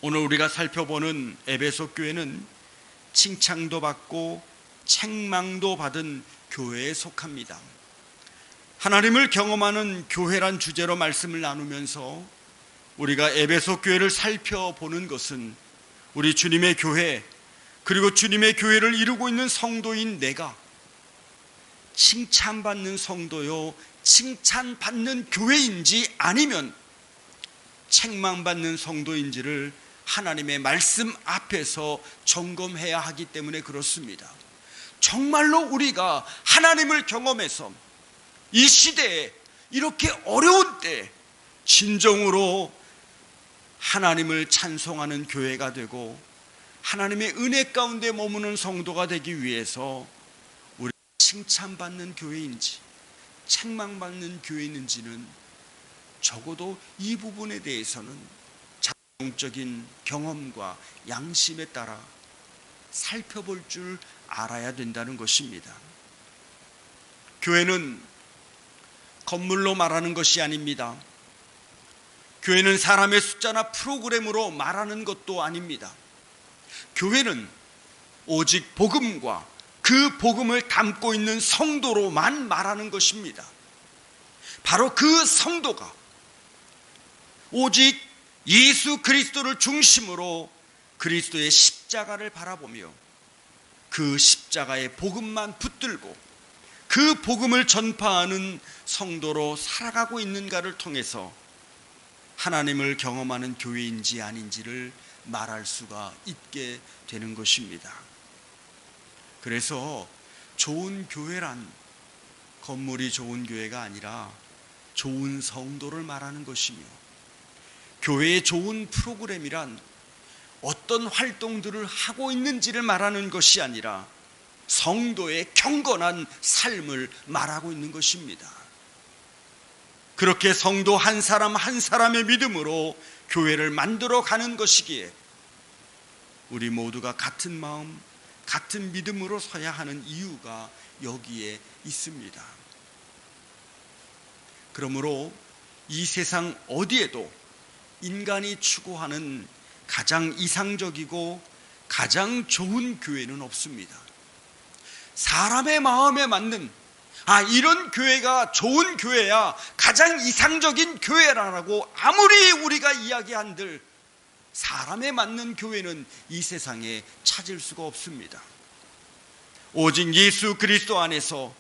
오늘 우리가 살펴보는 에베소 교회는 칭찬도 받고 책망도 받은 교회에 속합니다. 하나님을 경험하는 교회란 주제로 말씀을 나누면서 우리가 에베소 교회를 살펴보는 것은 우리 주님의 교회, 그리고 주님의 교회를 이루고 있는 성도인 내가 칭찬받는 성도요, 칭찬받는 교회인지 아니면 책망받는 성도인지를 하나님의 말씀 앞에서 점검해야 하기 때문에 그렇습니다. 정말로 우리가 하나님을 경험해서 이 시대에 이렇게 어려운 때 진정으로 하나님을 찬송하는 교회가 되고 하나님의 은혜 가운데 머무는 성도가 되기 위해서 우리가 칭찬받는 교회인지 책망받는 교회인지는 적어도 이 부분에 대해서는 자동적인 경험과 양심에 따라 살펴볼 줄 알아야 된다는 것입니다. 교회는 건물로 말하는 것이 아닙니다. 교회는 사람의 숫자나 프로그램으로 말하는 것도 아닙니다. 교회는 오직 복음과 그 복음을 담고 있는 성도로만 말하는 것입니다. 바로 그 성도가 오직 예수 그리스도를 중심으로 그리스도의 십자가를 바라보며 그 십자가의 복음만 붙들고 그 복음을 전파하는 성도로 살아가고 있는가를 통해서 하나님을 경험하는 교회인지 아닌지를 말할 수가 있게 되는 것입니다. 그래서 좋은 교회란 건물이 좋은 교회가 아니라 좋은 성도를 말하는 것이며, 교회의 좋은 프로그램이란 어떤 활동들을 하고 있는지를 말하는 것이 아니라 성도의 경건한 삶을 말하고 있는 것입니다. 그렇게 성도 한 사람 한 사람의 믿음으로 교회를 만들어 가는 것이기에 우리 모두가 같은 마음, 같은 믿음으로 서야 하는 이유가 여기에 있습니다. 그러므로 이 세상 어디에도 인간이 추구하는 가장 이상적이고 가장 좋은 교회는 없습니다. 사람의 마음에 맞는 이런 교회가 좋은 교회야, 가장 이상적인 교회라고 아무리 우리가 이야기한들 사람에 맞는 교회는 이 세상에 찾을 수가 없습니다. 오직 예수 그리스도 안에서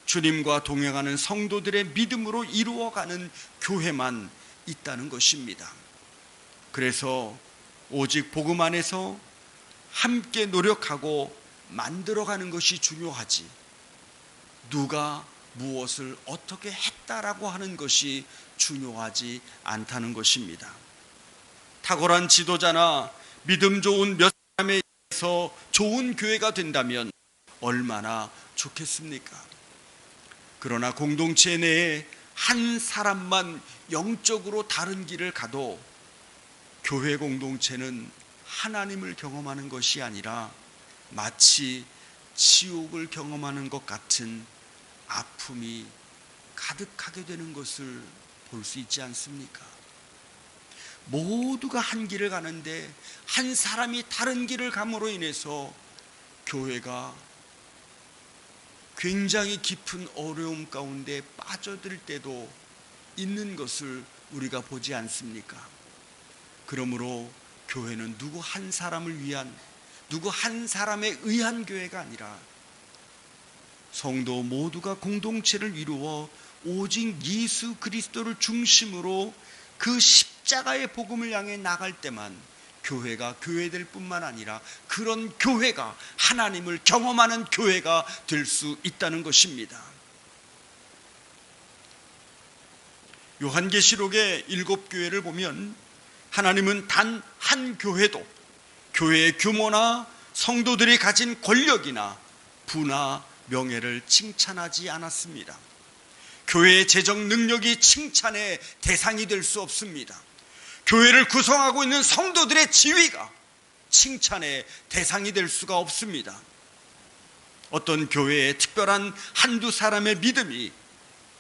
주님과 동행하는 성도들의 믿음으로 이루어가는 교회만 있다는 것입니다. 그래서 오직 복음 안에서 함께 노력하고 만들어가는 것이 중요하지, 누가 무엇을 어떻게 했다라고 하는 것이 중요하지 않다는 것입니다. 탁월한 지도자나 믿음 좋은 몇 사람에 의해서 좋은 교회가 된다면 얼마나 좋겠습니까? 그러나 공동체 내에 한 사람만 영적으로 다른 길을 가도 교회 공동체는 하나님을 경험하는 것이 아니라 마치 지옥을 경험하는 것 같은 아픔이 가득하게 되는 것을 볼 수 있지 않습니까? 모두가 한 길을 가는데 한 사람이 다른 길을 감으로 인해서 교회가 굉장히 깊은 어려움 가운데 빠져들 때도 있는 것을 우리가 보지 않습니까? 그러므로 교회는 누구 한 사람을 위한, 누구 한 사람에 의한 교회가 아니라 성도 모두가 공동체를 이루어 오직 예수 그리스도를 중심으로 그 십자가의 복음을 향해 나갈 때만 교회가 교회될 뿐만 아니라 그런 교회가 하나님을 경험하는 교회가 될 수 있다는 것입니다. 요한계시록의 7교회를 보면 하나님은 단 한 교회도 교회의 규모나 성도들이 가진 권력이나 부나 명예를 칭찬하지 않았습니다. 교회의 재정 능력이 칭찬의 대상이 될 수 없습니다. 교회를 구성하고 있는 성도들의 지위가 칭찬의 대상이 될 수가 없습니다. 어떤 교회의 특별한 한두 사람의 믿음이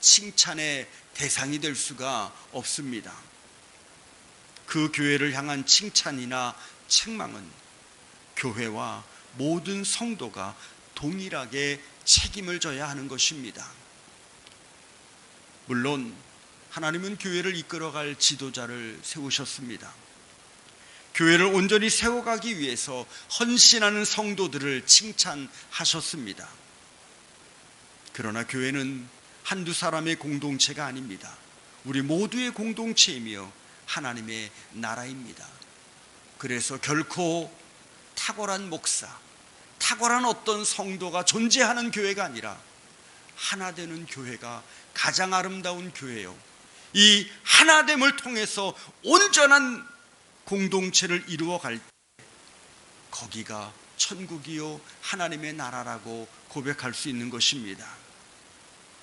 칭찬의 대상이 될 수가 없습니다. 그 교회를 향한 칭찬이나 책망은 교회와 모든 성도가 동일하게 책임을 져야 하는 것입니다. 물론 하나님은 교회를 이끌어갈 지도자를 세우셨습니다. 교회를 온전히 세워가기 위해서 헌신하는 성도들을 칭찬하셨습니다. 그러나 교회는 한두 사람의 공동체가 아닙니다. 우리 모두의 공동체이며 하나님의 나라입니다. 그래서 결코 탁월한 목사, 탁월한 어떤 성도가 존재하는 교회가 아니라 하나 되는 교회가 가장 아름다운 교회요, 이 하나됨을 통해서 온전한 공동체를 이루어갈 때 거기가 천국이요 하나님의 나라라고 고백할 수 있는 것입니다.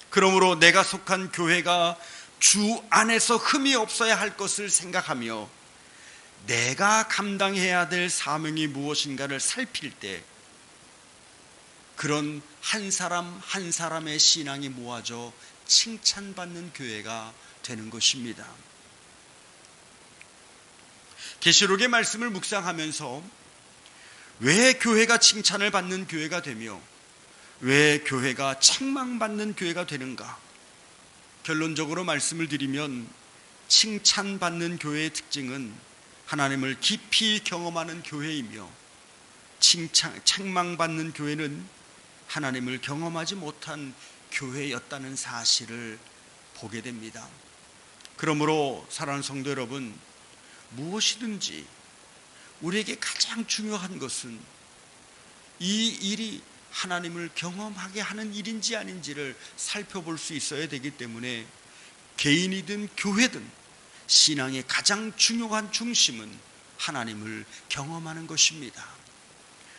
그러므로 내가 속한 교회가 주 안에서 흠이 없어야 할 것을 생각하며 내가 감당해야 될 사명이 무엇인가를 살필 때 그런 한 사람 한 사람의 신앙이 모아져 칭찬받는 교회가 되는 것입니다. 계시록의 말씀을 묵상하면서 왜 교회가 칭찬을 받는 교회가 되며 왜 교회가 책망받는 교회가 되는가? 결론적으로 말씀을 드리면 칭찬받는 교회의 특징은 하나님을 깊이 경험하는 교회이며 책망받는 교회는 하나님을 경험하지 못한 교회였다는 사실을 보게 됩니다. 그러므로 사랑하는 성도 여러분, 무엇이든지 우리에게 가장 중요한 것은 이 일이 하나님을 경험하게 하는 일인지 아닌지를 살펴볼 수 있어야 되기 때문에 개인이든 교회든 신앙의 가장 중요한 중심은 하나님을 경험하는 것입니다.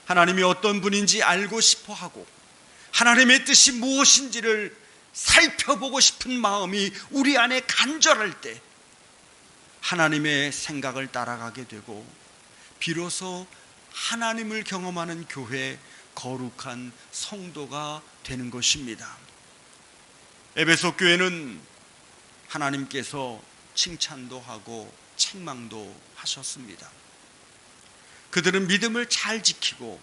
하나님이 어떤 분인지 알고 싶어 하고 하나님의 뜻이 무엇인지를 살펴보고 싶은 마음이 우리 안에 간절할 때 하나님의 생각을 따라가게 되고 비로소 하나님을 경험하는 교회, 거룩한 성도가 되는 것입니다. 에베소 교회는 하나님께서 칭찬도 하고 책망도 하셨습니다. 그들은 믿음을 잘 지키고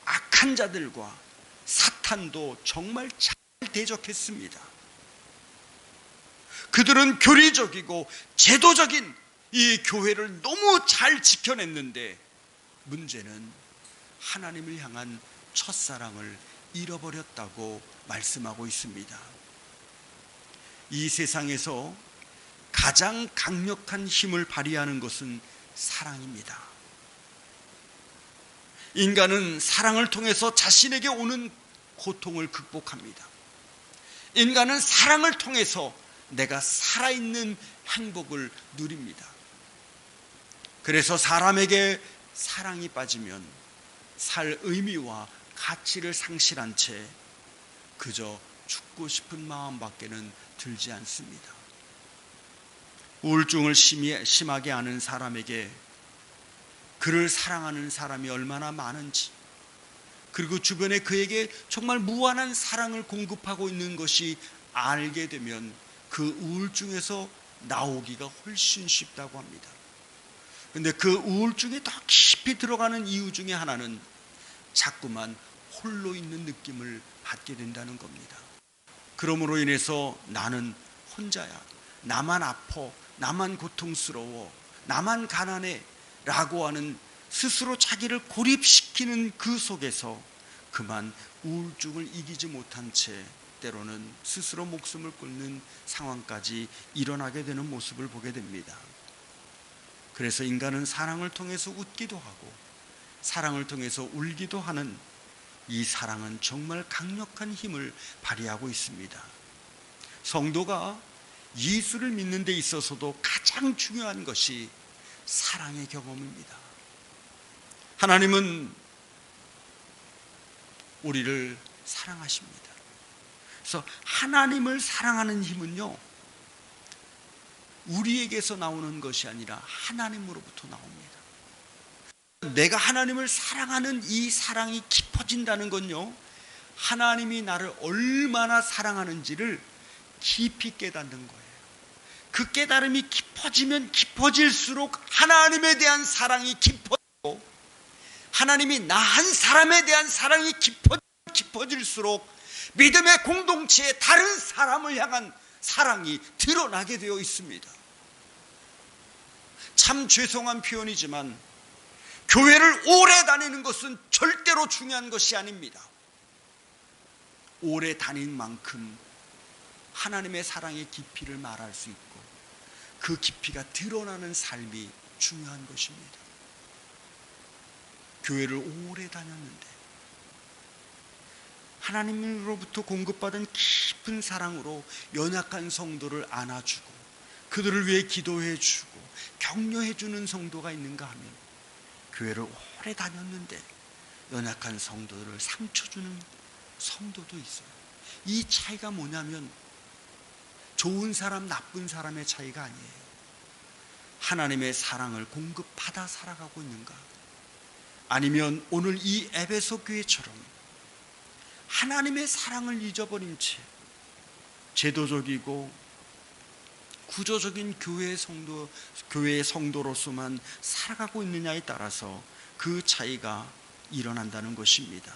악한 자들과 사탄도 정말 잘 대적했습니다. 그들은 교리적이고 제도적인 이 교회를 너무 잘 지켜냈는데 문제는 하나님을 향한 첫사랑을 잃어버렸다고 말씀하고 있습니다. 이 세상에서 가장 강력한 힘을 발휘하는 것은 사랑입니다. 인간은 사랑을 통해서 자신에게 오는 고통을 극복합니다. 인간은 사랑을 통해서 내가 살아있는 행복을 누립니다. 그래서 사람에게 사랑이 빠지면 살 의미와 가치를 상실한 채 그저 죽고 싶은 마음밖에는 들지 않습니다. 우울증을 심하게 앓는 사람에게 그를 사랑하는 사람이 얼마나 많은지, 그리고 주변에 그에게 정말 무한한 사랑을 공급하고 있는 것이 알게 되면 그 우울증에서 나오기가 훨씬 쉽다고 합니다. 그런데 그 우울증에 더 깊이 들어가는 이유 중에 하나는 자꾸만 홀로 있는 느낌을 받게 된다는 겁니다. 그러므로 인해서 나는 혼자야, 나만 아파, 나만 고통스러워, 나만 가난해 라고 하는 스스로 자기를 고립시키는 그 속에서 그만 우울증을 이기지 못한 채 때로는 스스로 목숨을 끊는 상황까지 일어나게 되는 모습을 보게 됩니다. 그래서 인간은 사랑을 통해서 웃기도 하고 사랑을 통해서 울기도 하는 이 사랑은 정말 강력한 힘을 발휘하고 있습니다. 성도가 예수를 믿는 데 있어서도 가장 중요한 것이 사랑의 경험입니다. 하나님은 우리를 사랑하십니다. 그래서 하나님을 사랑하는 힘은요, 우리에게서 나오는 것이 아니라 하나님으로부터 나옵니다. 내가 하나님을 사랑하는 이 사랑이 깊어진다는 건요, 하나님이 나를 얼마나 사랑하는지를 깊이 깨닫는 거예요. 그 깨달음이 깊어지면 깊어질수록 하나님에 대한 사랑이 깊어지고, 하나님이 나 한 사람에 대한 사랑이 깊어질수록 믿음의 공동체에 다른 사람을 향한 사랑이 드러나게 되어 있습니다. 참 죄송한 표현이지만 교회를 오래 다니는 것은 절대로 중요한 것이 아닙니다. 오래 다닌 만큼 하나님의 사랑의 깊이를 말할 수 있고 그 깊이가 드러나는 삶이 중요한 것입니다. 교회를 오래 다녔는데 하나님으로부터 공급받은 깊은 사랑으로 연약한 성도를 안아주고 그들을 위해 기도해주고 격려해주는 성도가 있는가 하면, 교회를 오래 다녔는데 연약한 성도들을 상처주는 성도도 있어요. 이 차이가 뭐냐면 좋은 사람 나쁜 사람의 차이가 아니에요. 하나님의 사랑을 공급받아 살아가고 있는가, 아니면 오늘 이 에베소 교회처럼 하나님의 사랑을 잊어버린 채 제도적이고 구조적인 교회의 성도로서만 살아가고 있느냐에 따라서 그 차이가 일어난다는 것입니다.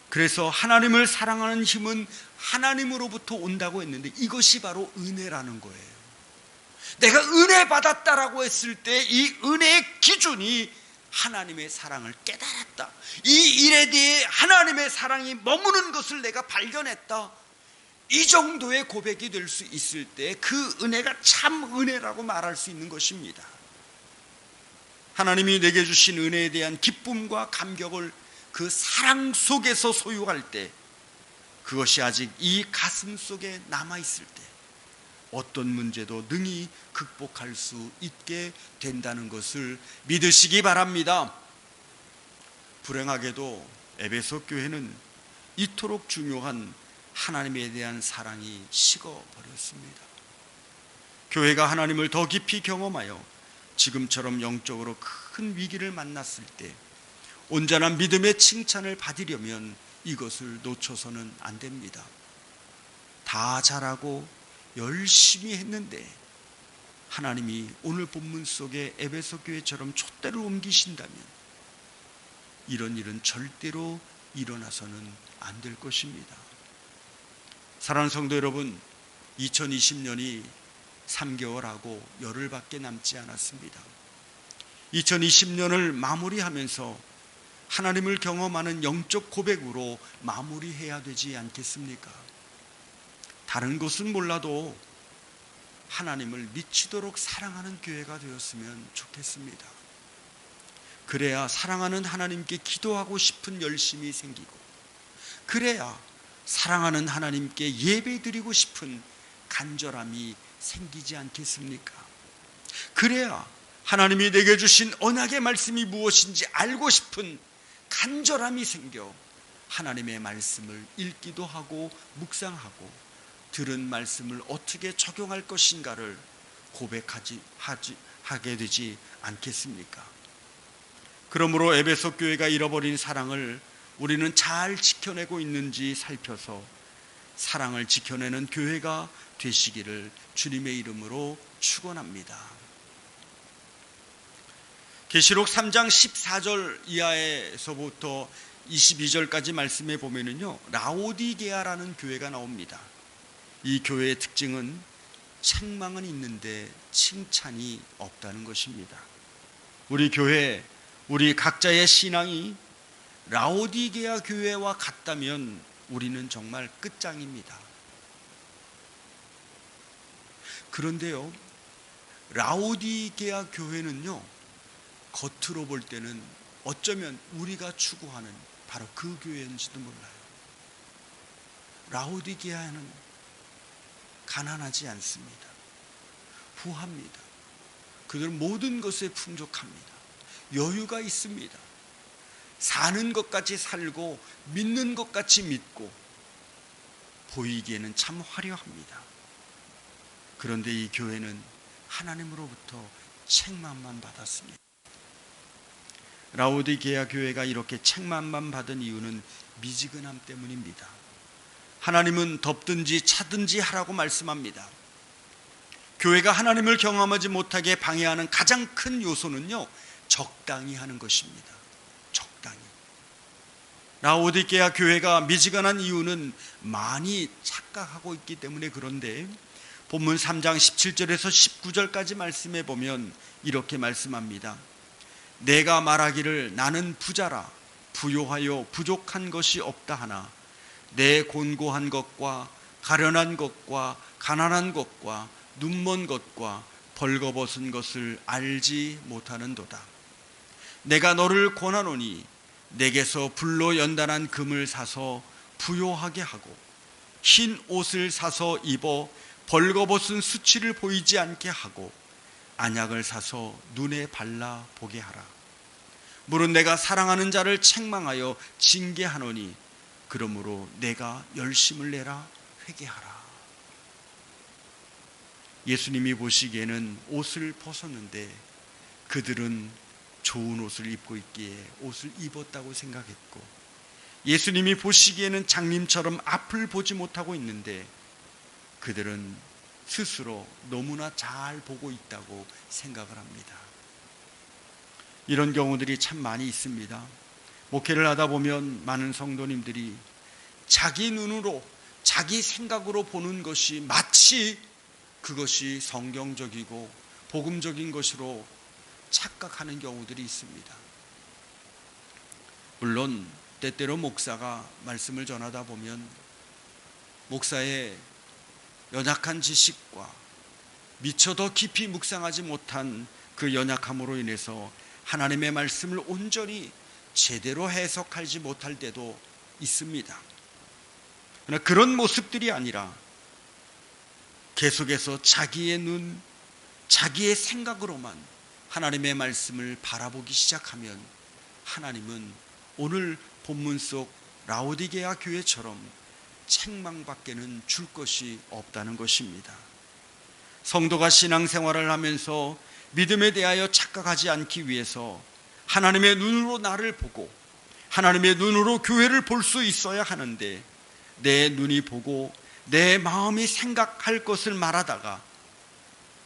그래서 하나님을 사랑하는 힘은 하나님으로부터 온다고 했는데 이것이 바로 은혜라는 거예요. 내가 은혜 받았다라고 했을 때 이 은혜의 기준이 하나님의 사랑을 깨달았다, 이 일에 대해 하나님의 사랑이 머무는 것을 내가 발견했다, 이 정도의 고백이 될 수 있을 때 그 은혜가 참 은혜라고 말할 수 있는 것입니다. 하나님이 내게 주신 은혜에 대한 기쁨과 감격을 그 사랑 속에서 소유할 때, 그것이 아직 이 가슴 속에 남아있을 때 어떤 문제도 능히 극복할 수 있게 된다는 것을 믿으시기 바랍니다. 불행하게도 에베소 교회는 이토록 중요한 하나님에 대한 사랑이 식어버렸습니다. 교회가 하나님을 더 깊이 경험하여 지금처럼 영적으로 큰 위기를 만났을 때 온전한 믿음의 칭찬을 받으려면 이것을 놓쳐서는 안 됩니다. 다 잘하고 열심히 했는데 하나님이 오늘 본문 속에 에베소 교회처럼 촛대를 옮기신다면 이런 일은 절대로 일어나서는 안 될 것입니다. 사랑하는 성도 여러분, 2020년이 3개월하고 열흘밖에 남지 않았습니다. 2020년을 마무리하면서 하나님을 경험하는 영적 고백으로 마무리해야 되지 않겠습니까? 다른 것은 몰라도 하나님을 미치도록 사랑하는 교회가 되었으면 좋겠습니다. 그래야 사랑하는 하나님께 기도하고 싶은 열심이 생기고, 그래야 사랑하는 하나님께 예배드리고 싶은 간절함이 생기지 않겠습니까? 그래야 하나님이 내게 주신 언약의 말씀이 무엇인지 알고 싶은 간절함이 생겨 하나님의 말씀을 읽기도 하고 묵상하고 들은 말씀을 어떻게 적용할 것인가를 하게 되지 않겠습니까? 그러므로 에베소 교회가 잃어버린 사랑을 우리는 잘 지켜내고 있는지 살펴서 사랑을 지켜내는 교회가 되시기를 주님의 이름으로 축원합니다. 계시록 3장 14절 이하에서부터 22절까지 말씀해 보면은요, 라오디게아라는 교회가 나옵니다. 이 교회의 특징은 책망은 있는데 칭찬이 없다는 것입니다. 우리 교회, 우리 각자의 신앙이 라오디게아 교회와 같다면 우리는 정말 끝장입니다. 그런데요, 라오디게아 교회는요, 겉으로 볼 때는 어쩌면 우리가 추구하는 바로 그 교회인지도 몰라요. 라오디게아는 가난하지 않습니다. 부합니다. 그들은 모든 것에 풍족합니다. 여유가 있습니다. 사는 것 같이 살고 믿는 것 같이 믿고 보이기에는 참 화려합니다. 그런데 이 교회는 하나님으로부터 책망만 받았습니다. 라오디게아 교회가 이렇게 책망만 받은 이유는 미지근함 때문입니다. 하나님은 덥든지 차든지 하라고 말씀합니다. 교회가 하나님을 경험하지 못하게 방해하는 가장 큰 요소는요, 적당히 하는 것입니다. 적당히. 라오디게아 교회가 미지근한 이유는 많이 착각하고 있기 때문에 그런데, 본문 3장 17절에서 19절까지 말씀해 보면 이렇게 말씀합니다. 내가 말하기를 나는 부자라 부요하여 부족한 것이 없다 하나 내 곤고한 것과 가련한 것과 가난한 것과 눈먼 것과 벌거벗은 것을 알지 못하는도다. 내가 너를 권하노니 내게서 불로 연단한 금을 사서 부요하게 하고 흰 옷을 사서 입어 벌거벗은 수치를 보이지 않게 하고 안약을 사서 눈에 발라 보게 하라. 물은 내가 사랑하는 자를 책망하여 징계하노니 그러므로 내가 열심을 내라 회개하라. 예수님이 보시기에는 옷을 벗었는데 그들은 좋은 옷을 입고 있기에 옷을 입었다고 생각했고, 예수님이 보시기에는 장님처럼 앞을 보지 못하고 있는데 그들은 스스로 너무나 잘 보고 있다고 생각을 합니다. 이런 경우들이 참 많이 있습니다. 목회를 하다 보면 많은 성도님들이 자기 눈으로 자기 생각으로 보는 것이 마치 그것이 성경적이고 복음적인 것으로 착각하는 경우들이 있습니다. 물론 때때로 목사가 말씀을 전하다 보면 목사의 연약한 지식과 미처 더 깊이 묵상하지 못한 그 연약함으로 인해서 하나님의 말씀을 온전히 제대로 해석하지 못할 때도 있습니다. 그러나 그런 모습들이 아니라 계속해서 자기의 눈, 자기의 생각으로만 하나님의 말씀을 바라보기 시작하면 하나님은 오늘 본문 속 라오디게아 교회처럼 책망밖에는 줄 것이 없다는 것입니다. 성도가 신앙생활을 하면서 믿음에 대하여 착각하지 않기 위해서 하나님의 눈으로 나를 보고 하나님의 눈으로 교회를 볼 수 있어야 하는데, 내 눈이 보고 내 마음이 생각할 것을 말하다가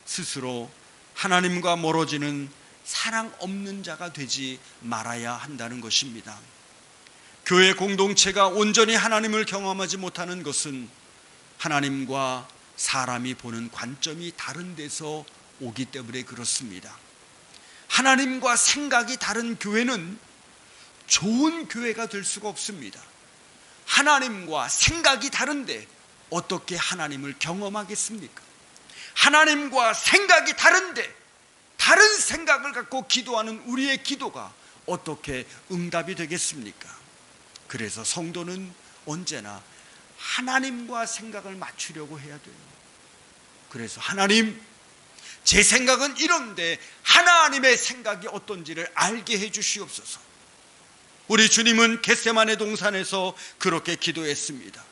스스로 하나님과 멀어지는 사랑 없는 자가 되지 말아야 한다는 것입니다. 교회 공동체가 온전히 하나님을 경험하지 못하는 것은 하나님과 사람이 보는 관점이 다른 데서 오기 때문에 그렇습니다. 하나님과 생각이 다른 교회는 좋은 교회가 될 수가 없습니다. 하나님과 생각이 다른데 어떻게 하나님을 경험하겠습니까? 하나님과 생각이 다른데 다른 생각을 갖고 기도하는 우리의 기도가 어떻게 응답이 되겠습니까? 그래서 성도는 언제나 하나님과 생각을 맞추려고 해야 돼요. 그래서 하나님, 제 생각은 이런데 하나님의 생각이 어떤지를 알게 해 주시옵소서. 우리 주님은 겟세마네 동산에서 그렇게 기도했습니다.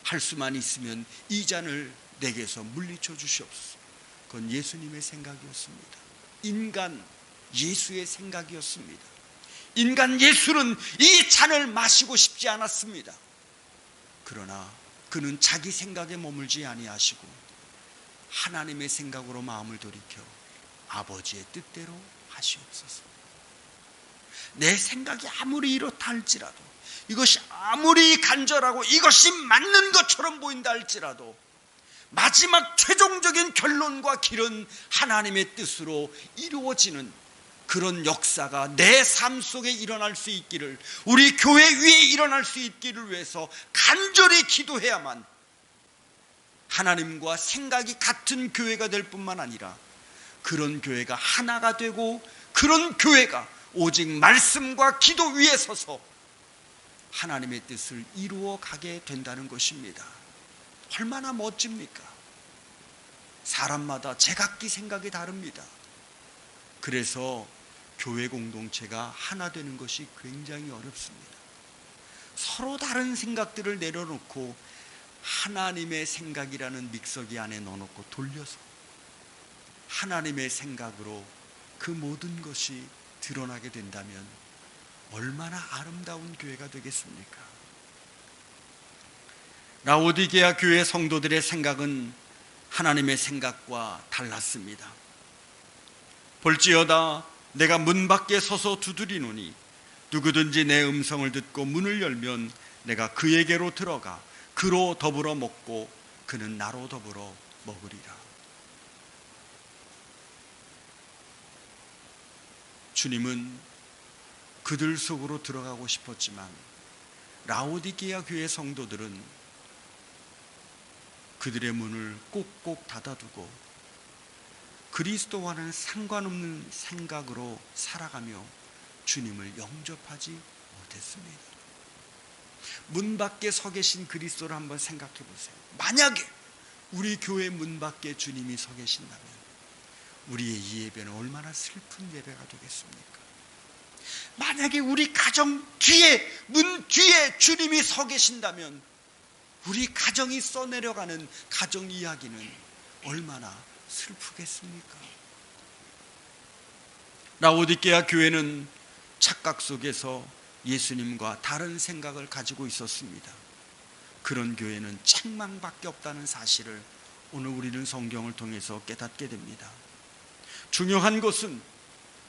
할 수만 있으면 이 잔을 내게서 물리쳐 주시옵소서. 그건 예수님의 생각이었습니다. 인간 예수의 생각이었습니다. 인간 예수는 이 잔을 마시고 싶지 않았습니다. 그러나 그는 자기 생각에 머물지 아니하시고 하나님의 생각으로 마음을 돌이켜 아버지의 뜻대로 하시옵소서. 내 생각이 아무리 이렇다 할지라도, 이것이 아무리 간절하고 이것이 맞는 것처럼 보인다 할지라도 마지막 최종적인 결론과 길은 하나님의 뜻으로 이루어지는 그런 역사가 내 삶 속에 일어날 수 있기를, 우리 교회 위에 일어날 수 있기를 위해서 간절히 기도해야만 하나님과 생각이 같은 교회가 될 뿐만 아니라 그런 교회가 하나가 되고 그런 교회가 오직 말씀과 기도 위에 서서 하나님의 뜻을 이루어 가게 된다는 것입니다. 얼마나 멋집니까? 사람마다 제각기 생각이 다릅니다. 그래서 교회 공동체가 하나 되는 것이 굉장히 어렵습니다. 서로 다른 생각들을 내려놓고 하나님의 생각이라는 믹서기 안에 넣어놓고 돌려서 하나님의 생각으로 그 모든 것이 드러나게 된다면 얼마나 아름다운 교회가 되겠습니까? 라오디게아 교회 성도들의 생각은 하나님의 생각과 달랐습니다. 볼지어다 내가 문 밖에 서서 두드리노니 누구든지 내 음성을 듣고 문을 열면 내가 그에게로 들어가 그로 더불어 먹고 그는 나로 더불어 먹으리라. 주님은 그들 속으로 들어가고 싶었지만 라오디게아 교회 성도들은 그들의 문을 꼭꼭 닫아두고 그리스도와는 상관없는 생각으로 살아가며 주님을 영접하지 못했습니다. 문 밖에 서 계신 그리스도를 한번 생각해 보세요. 만약에 우리 교회 문 밖에 주님이 서 계신다면 우리의 이 예배는 얼마나 슬픈 예배가 되겠습니까? 만약에 우리 가정 뒤에, 문 뒤에 주님이 서 계신다면 우리 가정이 써내려가는 가정 이야기는 얼마나 슬프겠습니까? 라오디게아 교회는 착각 속에서 예수님과 다른 생각을 가지고 있었습니다. 그런 교회는 책망밖에 없다는 사실을 오늘 우리는 성경을 통해서 깨닫게 됩니다. 중요한 것은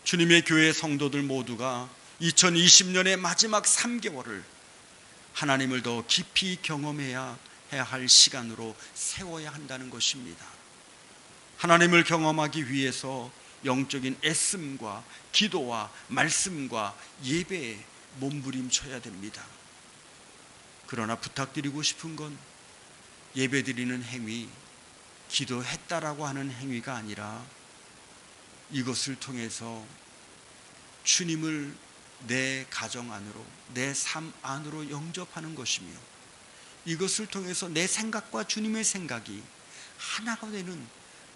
주님의 교회 성도들 모두가 2020년의 마지막 3개월을 하나님을 더 깊이 경험해야 할 시간으로 세워야 한다는 것입니다. 하나님을 경험하기 위해서 영적인 애씀과 기도와 말씀과 예배에 몸부림쳐야 됩니다. 그러나 부탁드리고 싶은 건 예배드리는 행위, 기도했다라고 하는 행위가 아니라 이것을 통해서 주님을 내 가정 안으로, 내 삶 안으로 영접하는 것이며 이것을 통해서 내 생각과 주님의 생각이 하나가 되는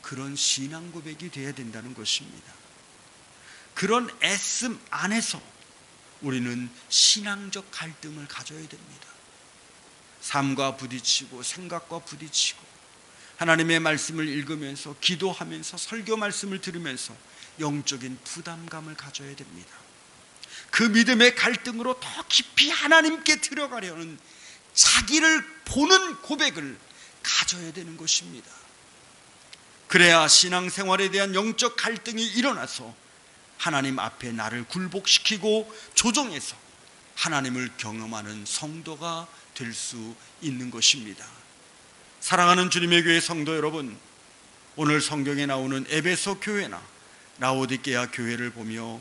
그런 신앙 고백이 되어야 된다는 것입니다. 그런 애씀 안에서 우리는 신앙적 갈등을 가져야 됩니다. 삶과 부딪히고 생각과 부딪히고 하나님의 말씀을 읽으면서 기도하면서 설교 말씀을 들으면서 영적인 부담감을 가져야 됩니다. 그 믿음의 갈등으로 더 깊이 하나님께 들어가려는 자기를 보는 고백을 가져야 되는 것입니다. 그래야 신앙생활에 대한 영적 갈등이 일어나서 하나님 앞에 나를 굴복시키고 조정해서 하나님을 경험하는 성도가 될 수 있는 것입니다. 사랑하는 주님의 교회 성도 여러분, 오늘 성경에 나오는 에베소 교회나 라오디게아 교회를 보며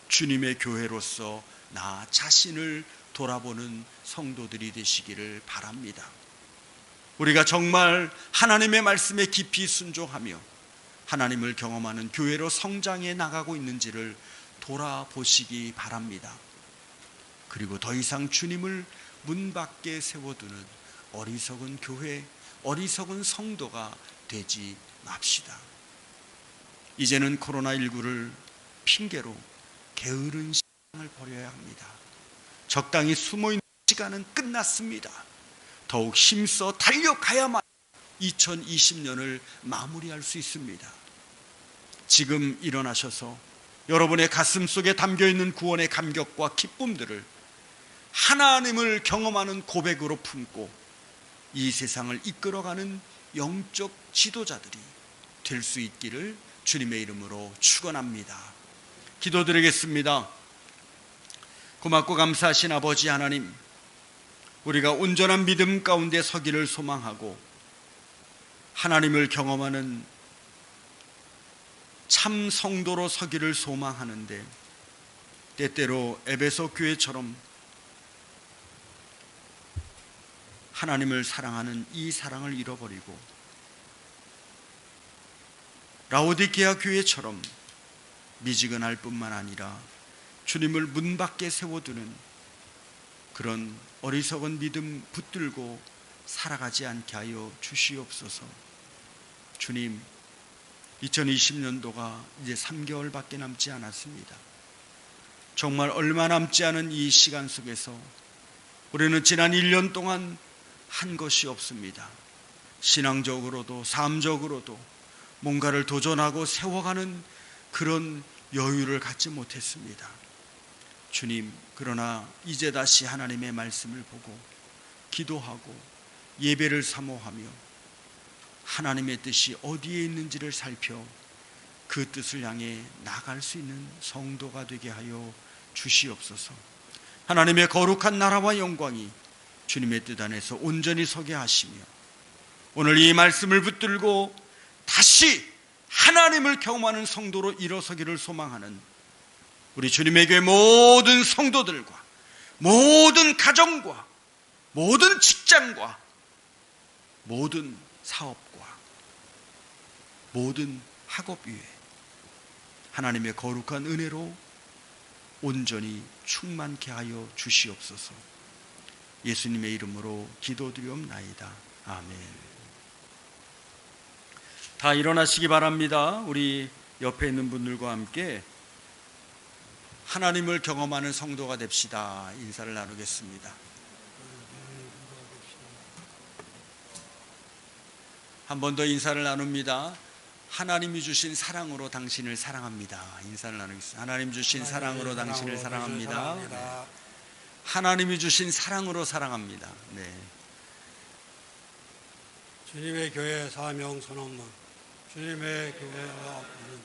주님의 교회로서 나 자신을 돌아보는 성도들이 되시기를 바랍니다. 우리가 정말 하나님의 말씀에 깊이 순종하며 하나님을 경험하는 교회로 성장해 나가고 있는지를 돌아보시기 바랍니다. 그리고 더 이상 주님을 문 밖에 세워두는 어리석은 교회, 어리석은 성도가 되지 맙시다. 이제는 코로나19를 핑계로 게으른 시간을 버려야 합니다. 적당히 숨어있는 시간은 끝났습니다. 더욱 힘써 달려가야만 2020년을 마무리할 수 있습니다. 지금 일어나셔서 여러분의 가슴 속에 담겨있는 구원의 감격과 기쁨들을 하나님을 경험하는 고백으로 품고 이 세상을 이끌어가는 영적 지도자들이 될 수 있기를 주님의 이름으로 축원합니다. 기도드리겠습니다. 고맙고 감사하신 아버지 하나님, 우리가 온전한 믿음 가운데 서기를 소망하고 하나님을 경험하는 참 성도로 서기를 소망하는데 때때로 에베소 교회처럼 하나님을 사랑하는 이 사랑을 잃어버리고 라오디게아 교회처럼 미지근할 뿐만 아니라 주님을 문 밖에 세워두는 그런 어리석은 믿음 붙들고 살아가지 않게 하여 주시옵소서. 주님, 2020년도가 이제 3개월밖에 남지 않았습니다. 정말 얼마 남지 않은 이 시간 속에서 우리는 지난 1년 동안 한 것이 없습니다. 신앙적으로도 삶적으로도 뭔가를 도전하고 세워가는 그런 여유를 갖지 못했습니다. 주님, 그러나 이제 다시 하나님의 말씀을 보고 기도하고 예배를 사모하며 하나님의 뜻이 어디에 있는지를 살펴 그 뜻을 향해 나갈 수 있는 성도가 되게 하여 주시옵소서. 하나님의 거룩한 나라와 영광이 주님의 뜻 안에서 온전히 서게 하시며, 오늘 이 말씀을 붙들고 다시 하나님을 경험하는 성도로 일어서기를 소망하는 우리 주님의 교회 모든 성도들과 모든 가정과 모든 직장과 모든 사업과 모든 학업 위에 하나님의 거룩한 은혜로 온전히 충만케 하여 주시옵소서. 예수님의 이름으로 기도드리옵나이다. 아멘. 다 일어나시기 바랍니다. 우리 옆에 있는 분들과 함께 하나님을 경험하는 성도가 됩시다. 인사를 나누겠습니다. 한 번 더 인사를 나눕니다. 하나님이 주신 사랑으로 당신을 사랑합니다. 인사를 나누겠습니다. 하나님 주신 사랑으로 당신을 사랑합니다. 네. 하나님이 주신 사랑으로 사랑합니다. 네. 주님의 교회 사명 선언문. 주님의 교회와 우리는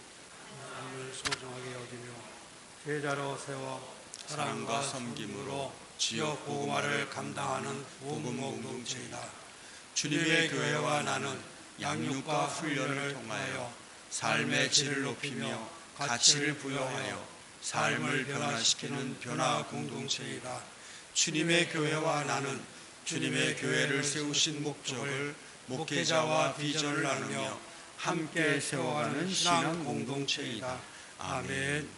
소중하게 여기며 제자로 세워 사랑과 섬김으로 지역 복음화를 감당하는 복음 공동체이다. 주님의 교회와 나는 양육과 훈련을 통하여 삶의 질을 높이며 가치를 부여하여 삶을 변화시키는 변화 공동체이다. 주님의 교회와 나는 주님의 교회를 세우신 목적을 목회자와 비전을 나누며 함께 세워가는 신앙 공동체이다. 아멘.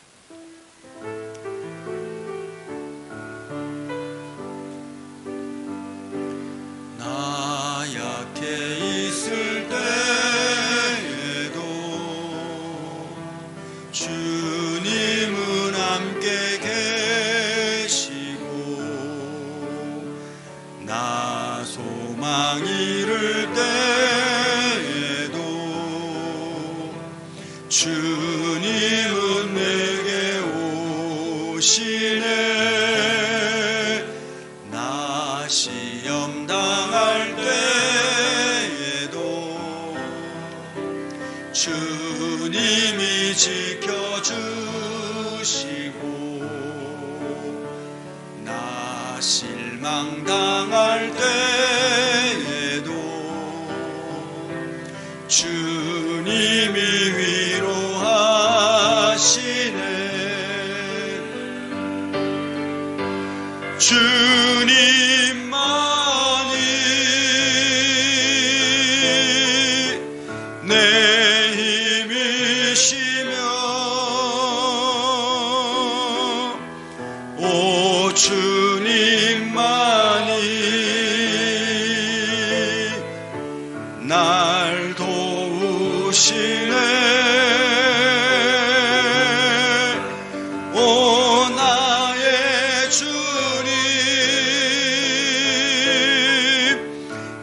나 약해 있을 때에도 주님은 함께 계시고, 나 소망 잃을 때에도 주님은 내게 오시네. 나 시험 당할 때에도 주님이 지켜주시고, 나 실망 당할 때에도 주님이 위로하시네. 주님만이 내 힘이시며, 오 주님만이 날 도우시네. 오 나의 주님,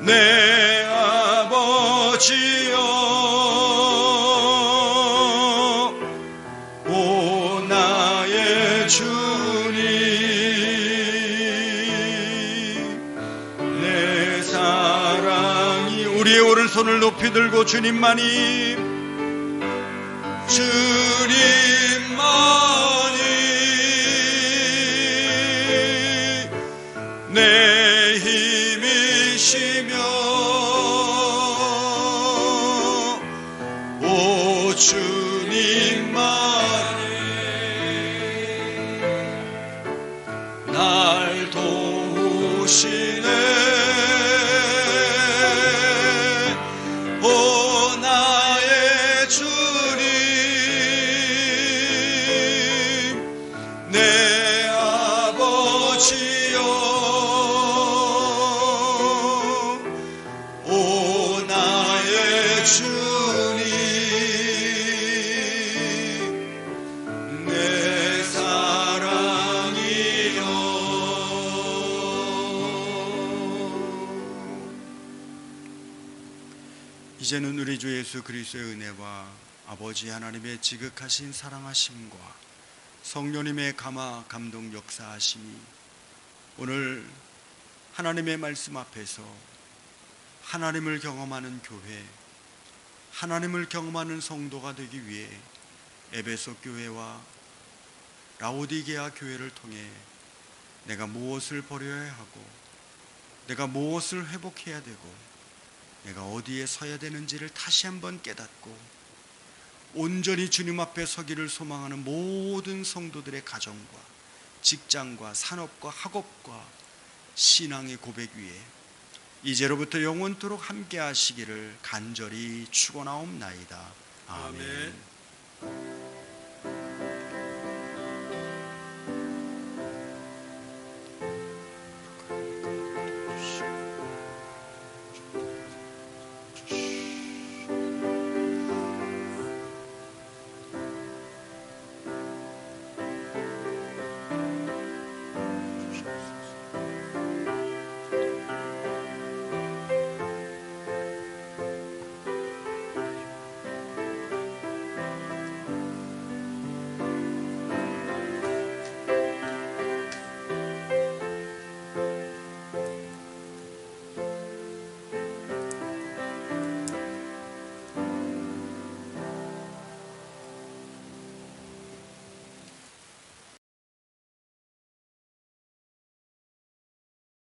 내 아버지여, 오 나의 주님, 내 사랑이. 우리의 오른손을 높이 들고 주님만이, 주님만이 내 힘이시며, 오 주님만이 날 도우시네. 오 나의 주님, 내 아버지여, 오 나의 주님, 내 사랑이여. 이제는 우리 주 예수 그리스도의 은혜와 아버지 하나님의 지극하신 사랑하심과 성령님의 감화 감동 역사하심이 오늘 하나님의 말씀 앞에서 하나님을 경험하는 교회, 하나님을 경험하는 성도가 되기 위해 에베소 교회와 라오디게아 교회를 통해 내가 무엇을 버려야 하고 내가 무엇을 회복해야 되고 내가 어디에 서야 되는지를 다시 한번 깨닫고 온전히 주님 앞에 서기를 소망하는 모든 성도들의 가정과 직장과 산업과 학업과 신앙의 고백 위에 이제로부터 영원토록 함께 하시기를 간절히 축원하옵나이다. 아멘. 아멘.